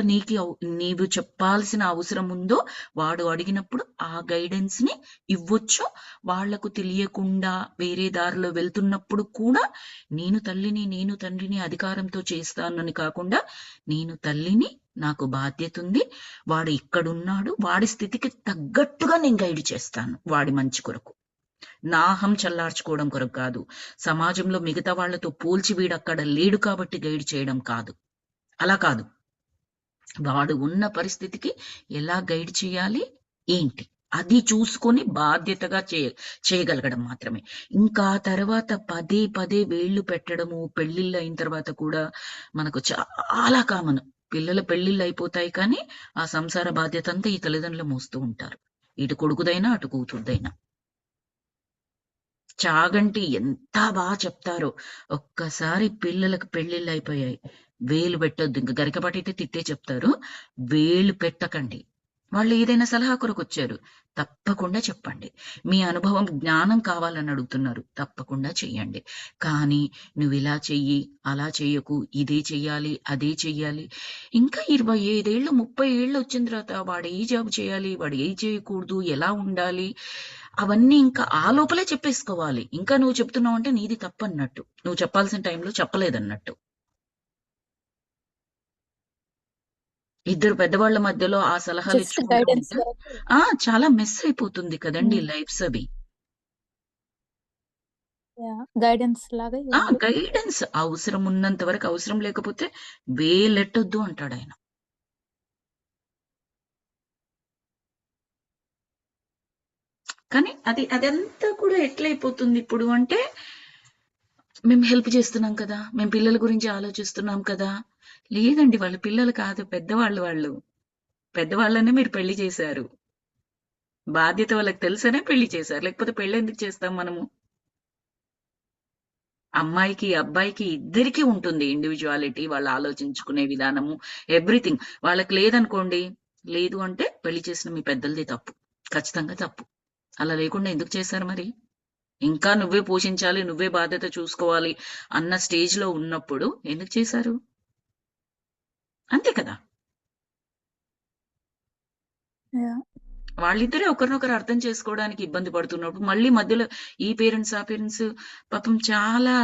నీవు చెప్పాల్సిన అవసరం ఉందో వాడు అడిగినప్పుడు ఆ గైడెన్స్‌ని ఇవ్వొచ్చు. వాళ్ళకు తెలియకుండా వేరే దారిలో వెళ్తున్నప్పుడు కూడా నేను తల్లిని, నేను తండ్రిని అధికారంతో చేస్తానని కాకుండా నేను తల్లిని, నాకు బాధ్యతుంది. వాడు ఇక్కడున్నాడు. వాడి స్థితికి తగ్గట్టుగా నేను గైడ్ చేస్తాను. వాడి మంచి కొరకు. నా అహం చల్లార్చుకోవడం కొరకు కాదు. సమాజంలో మిగతా వాళ్ళతో పోల్చి వీడక్కడ లేడు కాబట్టి గైడ్ చేయడం కాదు. అలా కాదు. వాడు ఉన్న పరిస్థితికి ఎలా గైడ్ చేయాలి? ఏంటి? అది చూసుకొని బాధ్యతగా చేయగలగడం మాత్రమే. ఇంకా తర్వాత పదే పదే వేళ్ళు పెట్టడము, పెళ్ళిళ్ళు అయిన తర్వాత కూడా మనకు చాలా కామన్. పిల్లల పెళ్ళిళ్ళు అయిపోతాయి కానీ, ఆ సంసార బాధ్యతంతా ఈ తల్లిదండ్రులు మోస్తూ ఉంటారు. ఇటు కొడుకుదైనా, అటు కూతురిదైనా. చాగంటి ఎంత చెప్తారో. ఒక్కసారి పిల్లలకు పెళ్ళిళ్ళయిపోయాయి. వేలు పెట్టొద్దు. ఇంక గరికపాటైతే తిట్టే చెప్తారు. వేలు పెట్టకండి. వాళ్ళు ఏదైనా సలహా కొరకొచ్చారు. తప్పకుండా చెప్పండి. మీ అనుభవం, జ్ఞానం కావాలని అడుగుతున్నారు. తప్పకుండా చెయ్యండి. కానీ నువ్విలా చెయ్యి, అలా చెయ్యకు, ఇదే చెయ్యాలి, అదే చెయ్యాలి. ఇంకా 25 ఏళ్ళు, 30 ఏళ్ళు వచ్చిన తర్వాత వాడు ఏ జాబ్ చేయాలి, వాడు ఏది చేయకూడదు, ఎలా ఉండాలి, అవన్నీ ఇంకా ఆ లోపలే చెప్పేసుకోవాలి. ఇంకా నువ్వు చెప్తున్నావంటే నీది తప్పన్నట్టు. నువ్వు చెప్పాల్సిన టైంలో చెప్పలేదన్నట్టు. ఇద్దరు పెద్దవాళ్ళ మధ్యలో ఆ సలహాలు జస్ట్ ఇచ్చుకుంటూ గైడెన్స్ ఉంటే వరకు. చాలా మెస్ అయిపోతుంది కదండీ హ్మ్. లైఫ్స్ అవి. యాహ్! గైడెన్స్ లాగా ఇవ్వాలి. గైడెన్స్ అవసరం ఉన్నంత వరకు, అవసరం లేకపోతే వేలెట్టొద్దు అంటాడాయన. కానీ అదంతా కూడా ఎట్లయిపోతుంది ఇప్పుడు అంటే, మేము హెల్ప్ చేస్తున్నాం కదా! మేము పిల్లల గురించి ఆలోచిస్తున్నాం కదా! లేదండి వాళ్ళు పిల్లలు కాదు పెద్దవాళ్ళు వాళ్ళు. పెద్దవాళ్ళనే మీరు పెళ్లి చేశారు. బాధ్యత వాళ్ళకి తెలుసనే పెళ్లి చేశారు. లేకపోతే పెళ్లి ఎందుకు చేస్తాం మనము? అమ్మాయికి, అబ్బాయికి ఇద్దరికీ ఉంటుంది ఇండివిడ్యువాలిటీ. వాళ్ళు ఆలోచించుకునే విధానము, ఎవ్రీథింగ్. వాళ్ళకి లేదనుకోండి, లేదు అంటే పెళ్లి చేసిన మీ పెద్దలది తప్పు. ఖచ్చితంగా తప్పు. అలా లేకుండా ఎందుకు చేశారు మరి? ఇంకా నువ్వే పోషించాలి, నువ్వే బాధ్యత చూసుకోవాలి అన్న స్టేజ్‌లో ఉన్నప్పుడు ఎందుకు చేశారు? అంతే కదా! యాహ్! వాళ్ళిద్దరే ఒకరినొకరు అర్థం చేసుకోవడానికి ఇబ్బంది పడుతున్నప్పుడు, మళ్ళీ మధ్యలో ఈ పేరెంట్స్, ఆ పేరెంట్స్ పాపం చాలా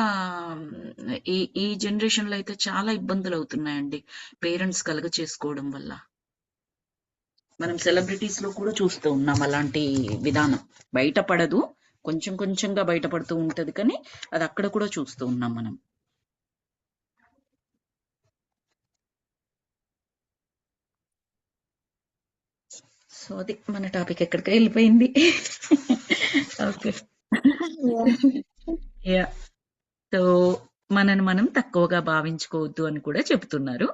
ఈ ఈ జనరేషన్‌లో అయితే చాలా ఇబ్బందులవుతున్నాయండి. పేరెంట్స్ కలుగచేసుకోవడం వల్ల. మనం సెలబ్రిటీస్‌లో కూడా చూస్తూ ఉన్నాం అలాంటి విధానం. బయట పడదు. కొంచెం కొంచెంగా బయటపడుతూ ఉంటది కానీ, అది అక్కడ కూడా చూస్తూ ఉన్నాం మనం. సో, అది మన టాపిక్ ఎక్కడికో ఎళ్ళిపోయింది. ఓకే. యాహ్! యాహ్! సో, మనను మనం తక్కువగా భావించుకోవద్దు అని కూడా చెప్తున్నారు.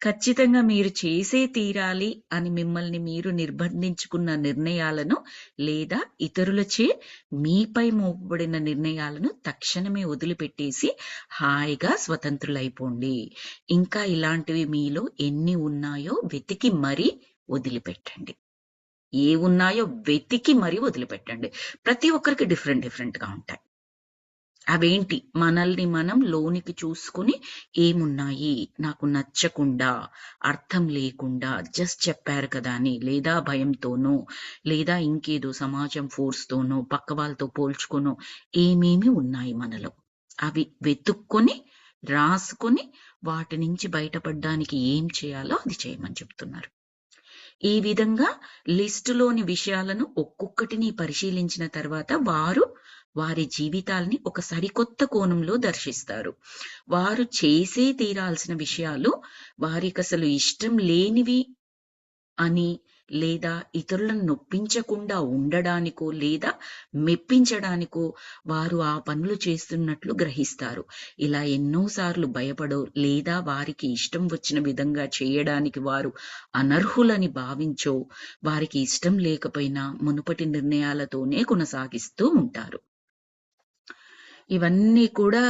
ఖచ్చితంగా మీరు చేసే తీరాలి అని మిమ్మల్ని మీరు నిర్బంధించుకున్న నిర్ణయాలను లేదా ఇతరులచే మీపై మోపబడిన నిర్ణయాలను తక్షణమే వదిలిపెట్టేసి హాయిగా స్వతంత్రులైపోండి. ఇంకా ఇలాంటివి మీలో ఎన్ని ఉన్నాయో వెతికి మరీ వదిలిపెట్టండి. ఏవున్నాయో వెతికి మరీ వదిలిపెట్టండి. ప్రతి ఒక్కరికి డిఫరెంట్ డిఫరెంట్‌గా ఉంటాయి. అవేంటి? మనల్ని మనం లోనికి చూసుకొని ఏమున్నాయి? నాకు నచ్చకుండా, అర్థం లేకుండా జస్ట్ చెప్పారు కదా అని, లేదా భయంతోనో, లేదా ఇంకేదో సమాజం ఫోర్స్‌తోనో, పక్క వాళ్ళతో పోల్చుకొనో ఏమేమి ఉన్నాయి మనలో. అవి వెతుక్కొని, రాసుకొని వాటి నుంచి బయటపడ్డానికి ఏం చేయాలో అది చేయమని చెప్తున్నారు. ఈ విధంగా లిస్టులోని విషయాలను ఒక్కొక్కటిని పరిశీలించిన తర్వాత వారు వారి జీవితాల్ని ఒక సరికొత్త కోణంలో దర్శిస్తారు. వారు చేసే తీరాల్సిన విషయాలు వారికసలు ఇష్టం లేనివి అని, లేదా ఇతరులను నొప్పించకుండా ఉండడానికో, లేదా మెప్పించడానికో వారు ఆ పనులు చేస్తున్నట్లు గ్రహిస్తారు. ఇలా ఎన్నో సార్లు భయపడో, లేదా వారికి ఇష్టం వచ్చిన విధంగా చేయడానికి వారు అనర్హులని భావించో, వారికి ఇష్టం లేకపోయినా మునుపటి నిర్ణయాలతోనే కొనసాగిస్తూ ఉంటారు. ఇవన్నీ కూడా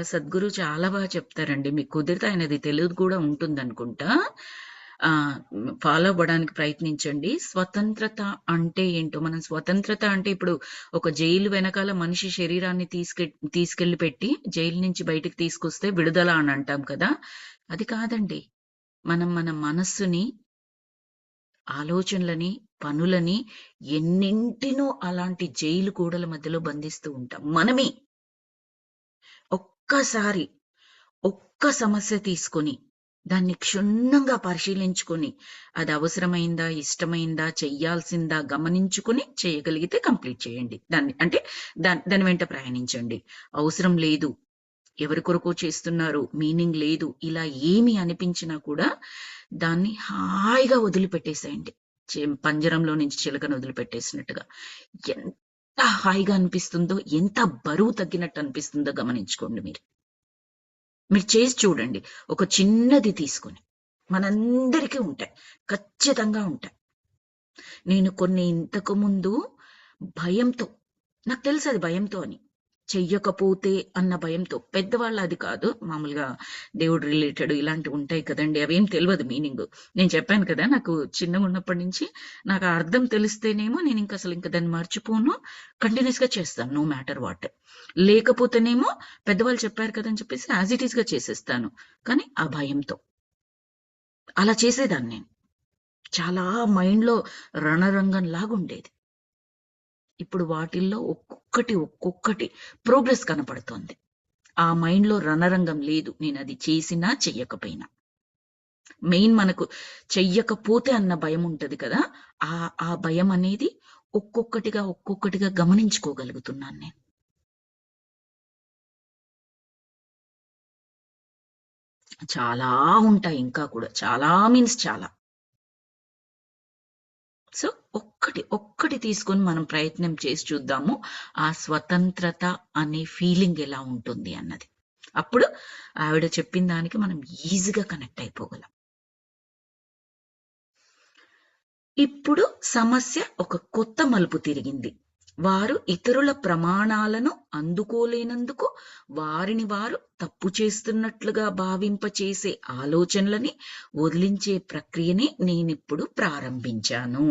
సద్గురు చాలా చెప్తారండి. మీకు కుదిరితే ఆయనది తెలుగు కూడా ఉంటుందనుకుంటా. ఫాలో అవ్వడానికి ప్రయత్నించండి. స్వతంత్రత అంటే ఏంటో, మనం స్వతంత్రత అంటే ఇప్పుడు ఒక జైలు వెనకాల మనిషి శరీరాన్ని తీసుకెళ్ళి పెట్టి జైలు నుంచి బయటికి తీసుకొస్తే విడుదల అని అంటాం కదా! అది కాదండి. మనం మన మనస్సుని, ఆలోచనలని, పనులని ఎన్నింటినో అలాంటి జైలు గోడల మధ్యలో బంధిస్తూ ఉంటాం. మనమే. ఒక్కసారి ఒక్క సమస్య తీసుకొని, దాన్ని క్షుణ్ణంగా పరిశీలించుకొని, అది అవసరమైందా? ఇష్టమైందా? చెయ్యాల్సిందా? గమనించుకొని చేయగలిగితే కంప్లీట్ చేయండి. దాన్ని అంటే దాని వెంట ప్రయాణించండి. అవసరం లేదు, ఎవరి కొరకో చేస్తున్నారు, మీనింగ్ లేదు, ఇలా ఏమి అనిపించినా కూడా దాన్ని హాయిగా వదిలిపెట్టేసేయండి. పంజరంలో నుంచి చిలకను వదిలిపెట్టేసినట్టుగా. ఎంత హాయిగా అనిపిస్తుందో, ఎంత బరువు తగ్గినట్టు అనిపిస్తుందో గమనించుకోండి మీరు. మీరు చేసి చూడండి. ఒక చిన్నది తీసుకొని. మనందరికీ ఉంటాయి. ఖచ్చితంగా ఉంటాయి. నేను కొన్ని ఇంతకు ముందు భయంతో, నాకు తెలుసు అది భయంతో అని. చెయ్యకపోతే అన్న భయంతో. పెద్దవాళ్ళు అది కాదు. మామూలుగా దేవుడు రిలేటెడ్ ఇలాంటివి ఉంటాయి కదండీ! అవేం తెలవదు మీనింగు. నేను చెప్పాను కదా! నాకు చిన్నగున్నప్పటి నుంచి నాకు ఆ అర్థం తెలిస్తేనేమో నేనింక దాన్ని మర్చిపోను. కంటిన్యూయస్‌గా చేస్తాను. No matter what. లేకపోతేనేమో పెద్దవాళ్ళు చెప్పారు కదా! అని చెప్పేసి యాజ్ ఇట్ ఈస్‌గా చేసేస్తాను. కానీ ఆ భయంతో. అలా చేసేదాన్ని నేను. చాలా మైండ్‌లో రణరంగంలాగుండేది. ఇప్పుడు వాటిల్లో ఒక్కొక్కటి ప్రోగ్రెస్ కనపడుతోంది. ఆ మైండ్‌లో రణరంగం లేదు. నేనది చేసినా, చెయ్యకపోయినా. మెయిన్ మనకు చెయ్యకపోతే అన్న భయముంటది కదా! ఆ భయమనేది ఒక్కొక్కటిగా గమనించుకోగలుగుతున్నాను నేను. చాలా ఉంటాయి ఇంకా కూడా. చాలా మీన్స్ చాలా. సో, ఒక్కటి తీసుకొని మనం ప్రయత్నం చేసి చూద్దాము. ఆ స్వతంత్రత అనే ఫీలింగ్ ఎలా ఉంటుంది అన్నది. అప్పుడు ఆవిడ చెప్పిన దానికి మనం ఈజీగా కనెక్ట్ అయిపోగలం. ఇప్పుడు సమస్య ఒక కొత్త మలుపు తిరిగింది. వారు ఇతరుల ప్రమాణాలను అందుకోలేనందుకు వారిని వారు తప్పు చేస్తున్నట్లుగా భావింపచేసే ఆలోచనలని వదిలించే ప్రక్రియని నేనిప్పుడు ప్రారంభించాను.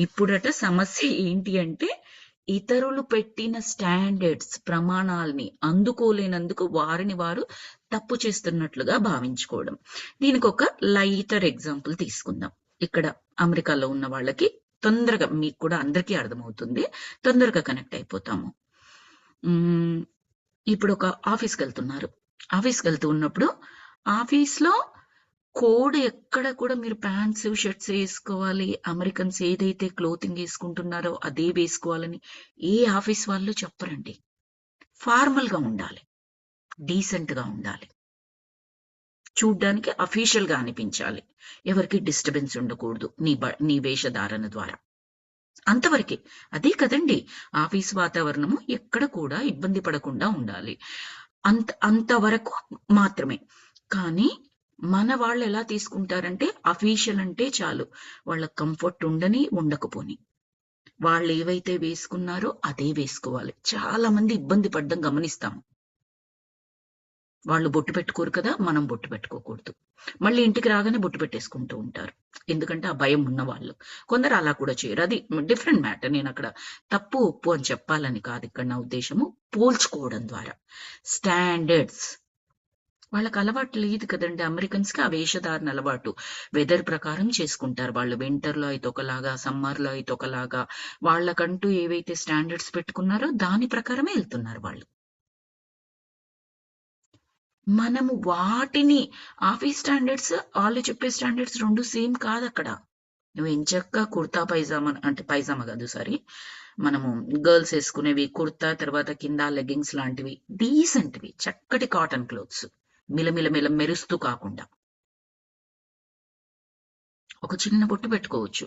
ఇప్పుడట సమస్య ఏంటి అంటే ఇతరులు పెట్టిన స్టాండర్డ్స్ ప్రమాణాలని అందుకోలేనందుకు వారిని వారు తప్పు చేస్తున్నట్లుగా భావించుకోవడం. దీనికి ఒక లైటర్ ఎగ్జాంపుల్ తీసుకుందాం. ఇక్కడ అమెరికాలో ఉన్న వాళ్ళకి తొందరగా, మీకు కూడా అందరికీ అర్థమవుతుంది, తొందరగా కనెక్ట్ అయిపోతాము. ఇప్పుడు ఒక ఆఫీస్కి వెళ్తున్నారు. ఆఫీస్కి వెళ్తూ ఉన్నప్పుడు ఆఫీస్లో కోడ్ ఎక్కడ కూడా మీరు ప్యాంట్స్ షర్ట్స్ వేసుకోవాలి, అమెరికన్స్ ఏదైతే క్లోతింగ్ వేసుకుంటున్నారో అదే వేసుకోవాలని ఏ ఆఫీస్ వాళ్ళు చెప్పరండి. ఫార్మల్ గా ఉండాలి, డీసెంట్ గా ఉండాలి, చూడ్డానికి అఫీషియల్ గా అనిపించాలి, ఎవరికి డిస్టర్బెన్స్ ఉండకూడదు నీ వేషధారణ ద్వారా. అంతవరకే. అదే కదండి ఆఫీస్ వాతావరణము. ఎక్కడ కూడా ఇబ్బంది పడకుండా ఉండాలి, అంతవరకు మాత్రమే. కానీ మన వాళ్ళు ఎలా తీసుకుంటారంటే అఫీషియల్ అంటే చాలు, వాళ్ళ కంఫర్ట్ ఉండని ఉండకపోని వాళ్ళు ఏవైతే వేసుకున్నారో అదే వేసుకోవాలి. చాలా మంది ఇబ్బంది పడ్డం గమనిస్తాము. వాళ్ళు బొట్టు పెట్టుకోరు కదా, మనం బొట్టు పెట్టుకోకూడదు, మళ్ళీ ఇంటికి రాగానే బొట్టు పెట్టేసుకుంటూ ఉంటారు, ఎందుకంటే ఆ భయం ఉన్న వాళ్ళు. కొందరు అలా కూడా చేయరు, అది డిఫరెంట్ మ్యాటర్. నేను అక్కడ తప్పు ఒప్పు అని చెప్పాలని కాదు ఇక్కడ నా ఉద్దేశము. పోల్చుకోవడం ద్వారా స్టాండర్డ్స్ వాళ్ళకి అలవాటు లేదు కదండి. అమెరికన్స్ కి ఆ వేషధారణ అలవాటు, వెదర్ ప్రకారం చేసుకుంటారు వాళ్ళు. వింటర్ లో అయితే ఒకలాగా, సమ్మర్ లో అయితే ఒకలాగా, వాళ్ళకంటూ ఏవైతే స్టాండర్డ్స్ పెట్టుకున్నారో దాని ప్రకారమే వెళ్తున్నారు వాళ్ళు. మనము వాటిని ఆఫీస్ స్టాండర్డ్స్, వాళ్ళు చెప్పే స్టాండర్డ్స్ రెండు సేమ్ కాదు అక్కడ. నువ్వు ఎంచక్క కుర్తా పైజామా, అంటే పైజామా కాదు సారీ, మనము గర్ల్స్ వేసుకునేవి కుర్తా, తర్వాత కింద లెగ్గింగ్స్ లాంటివి డీసెంట్వి, చక్కటి కాటన్ క్లోత్స్, మిలమిల మెరుస్తూ కాకుండా ఒక చిన్న బొట్టు పెట్టుకోవచ్చు.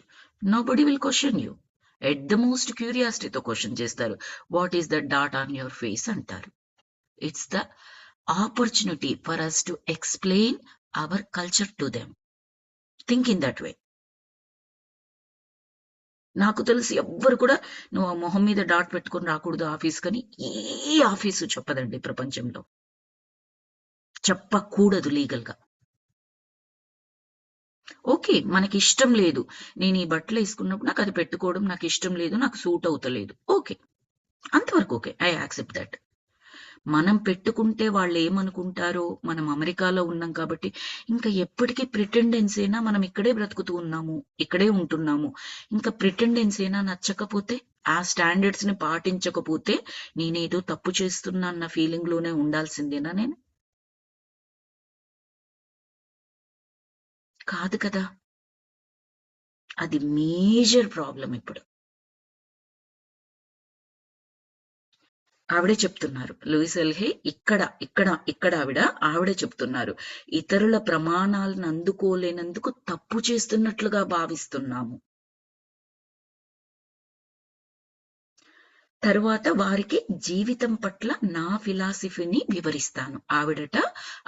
Nobody will question you. At the most క్యూరియాసిటీతో క్వశ్చన్ చేస్తారు, what is the dot on your face అంటారు. It's the opportunity for us to explain our culture to them. Think in that way. నాకు తెలిసి ఎవ్వరు కూడా నువ్వు ఆ మొహం మీద డాట్ పెట్టుకొని రాకూడదు ఆఫీస్ కని ఏ ఆఫీసు చెప్పదండి ప్రపంచంలో, చెప్పకూడదు లీగల్ గా. ఓకే, మనకి ఇష్టం లేదు, నేను ఈ బట్టలు వేసుకున్నప్పుడు నాకు అది పెట్టుకోవడం నాకు ఇష్టం లేదు, నాకు సూట్ అవుతలేదు, ఓకే, అంతవరకు ఓకే, ఐ యాక్సెప్ట్ దట్. మనం పెట్టుకుంటే వాళ్ళు ఏమనుకుంటారో, మనం అమెరికాలో ఉన్నాం కాబట్టి ఇంకా ఎప్పటికీ ప్రిటెండెన్స్ అయినా, మనం ఇక్కడే బ్రతుకుతూ ఉన్నాము, ఇక్కడే ఉంటున్నాము, ఇంకా ప్రిటెండెన్స్ అయినా నచ్చకపోతే, ఆ స్టాండర్డ్స్ ని పాటించకపోతే నేనేదో తప్పు చేస్తున్నా అన్న ఫీలింగ్ లోనే ఉండాల్సిందేనా నేను? కాదు కదా. అది మేజర్ ప్రాబ్లం ఇప్పుడు. ఆవిడే చెప్తున్నారు, లూయిస్ ఎల్హే ఇక్కడ ఆవిడే చెప్తున్నారు, ఇతరుల ప్రమాణాలను అందుకోలేనందుకు తప్పు చేస్తున్నట్లుగా భావిస్తున్నాము. తరువాత వారికి జీవితం పట్ల నా ఫిలాసఫీని వివరిస్తాను. ఆవిడట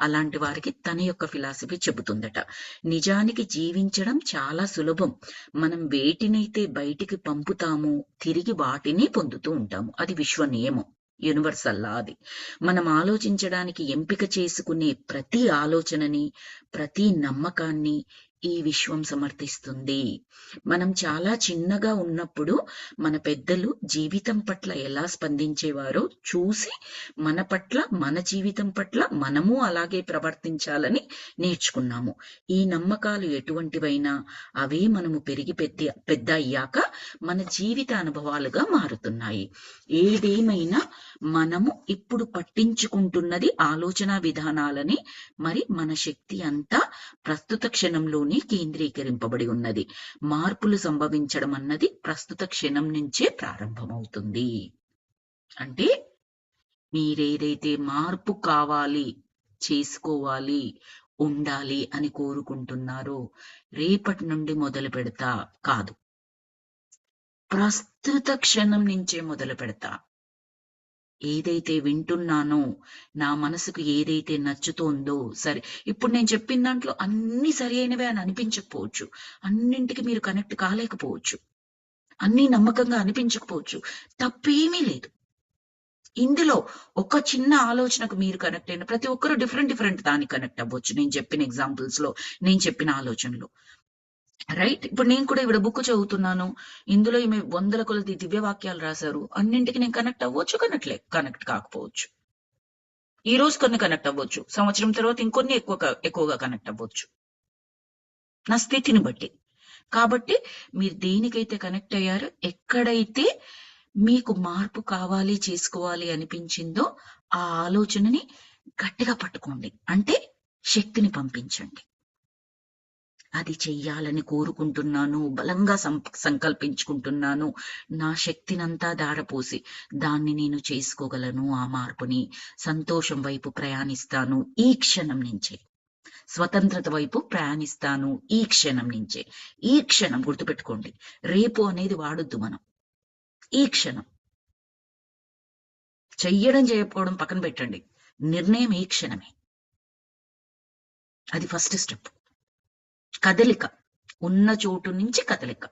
అలాంటి వారికి తన యొక్క ఫిలాసఫీ చెబుతుందట. నిజానికి జీవించడం చాలా సులభం. మనం వేటినైతే బయటికి పంపుతామో తిరిగి వాటిని పొందుతూ ఉంటాము. అది విశ్వ నియమం, యూనివర్సల్ లా అది. మనం ఆలోచించడానికి ఎంపిక చేసుకునే ప్రతి ఆలోచనని, ప్రతి నమ్మకాన్ని ఈ విశ్వం సమర్థిస్తుంది. మనం చాలా చిన్నగా ఉన్నప్పుడు మన పెద్దలు జీవితం పట్ల ఎలా స్పందించేవారో చూసి మన జీవితం పట్ల మనము అలాగే ప్రవర్తించాలని నేర్చుకున్నాము. ఈ నమ్మకాలు ఎటువంటివైనా అవే మనము పెరిగి పెద్ద అయ్యాక మన జీవిత అనుభవాలుగా మారుతున్నాయి. ఏదేమైనా మనము ఇప్పుడు పట్టించుకుంటున్నది ఆలోచన విధానాలని, మరి మన శక్తి అంతా ప్రస్తుత క్షణంలోనే కేంద్రీకరింపబడి ఉన్నది. మార్పులు సంభవించడం అన్నది ప్రస్తుత క్షణం నుంచే ప్రారంభమవుతుంది. అంటే మీరేదైతే మార్పు కావాలి, చేసుకోవాలి, ఉండాలి అని కోరుకుంటున్నారో రేపటి నుండి మొదలు పెడతా కాదు, ప్రస్తుత క్షణం నుంచే మొదలు పెడతా. ఏదైతే వింటున్నానో, నా మనసుకు ఏదైతే నచ్చుతోందో, సరే ఇప్పుడు నేను చెప్పిన దాంట్లో అన్ని సరి అయినవే అని అనిపించకపోవచ్చు. అన్నింటికి మీరు కనెక్ట్ కాలేకపోవచ్చు. అన్నీ నమ్మకంగా అనిపించకపోవచ్చు. తప్పేమీ లేదు. ఇందులో ఒక చిన్న ఆలోచనకు మీరు కనెక్ట్ అయిన ప్రతి ఒక్కరు డిఫరెంట్ దానికి కనెక్ట్ అవ్వచ్చు. నేను చెప్పిన ఎగ్జాంపుల్స్ లో, నేను చెప్పిన ఆలోచనలో. రైట్? ఇప్పుడు నేను కూడా ఇక్కడ బుక్ చదువుతున్నాను. ఇందులో ఈమె వందల కొలది దివ్య వాక్యాలు రాశారు. అన్నింటికి నేను కనెక్ట్ అవ్వచ్చు, కనెక్ట్ కాకపోవచ్చు. ఈ రోజు కొన్ని కనెక్ట్ అవ్వచ్చు. సంవత్సరం తర్వాత ఇంకొన్ని ఎక్కువగా కనెక్ట్ అవ్వచ్చు. నా స్థితిని బట్టి. కాబట్టి మీరు దేనికైతే కనెక్ట్ అయ్యారో, ఎక్కడైతే మీకు మార్పు కావాలి, చేసుకోవాలి అనిపించిందో ఆ ఆలోచనని గట్టిగా పట్టుకోండి. అంటే శక్తిని పంపించండి. అది చెయ్యాలని కోరుకుంటున్నాను, బలంగా సంకల్పించుకుంటున్నాను, నా శక్తినంతా ధారపోసి దాన్ని నేను చేసుకోగలను, ఆ మార్పుని, సంతోషం వైపు ప్రయాణిస్తాను ఈ క్షణం నుంచే, స్వతంత్రత వైపు ప్రయాణిస్తాను ఈ క్షణం నుంచే. ఈ క్షణం గుర్తుపెట్టుకోండి. రేపు అనేది వాడొద్దు మనం. ఈ క్షణం. చెయ్యడం చేయకపోవడం పక్కన పెట్టండి. నిర్ణయం ఈ క్షణమే. అది ఫస్ట్ స్టెప్. కదలిక, ఉన్న చోటు నుంచి కదలిక.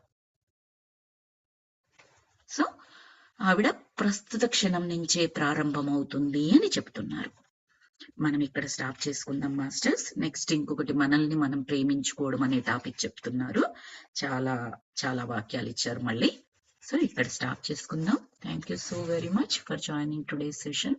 సో ఆవిడ ప్రస్తుత క్షణం నుంచే ప్రారంభమవుతుంది అని చెప్తున్నారు. మనం ఇక్కడ స్టాప్ చేసుకుందాం మాస్టర్స్. నెక్స్ట్ ఇంకొకటి, మనల్ని మనం ప్రేమించుకోవడం అనే టాపిక్ చెప్తున్నారు. చాలా చాలా వాక్యాలు ఇచ్చారు మళ్ళీ. సో ఇక్కడ స్టాప్ చేసుకుందాం. Thank you so very much for joining today's session.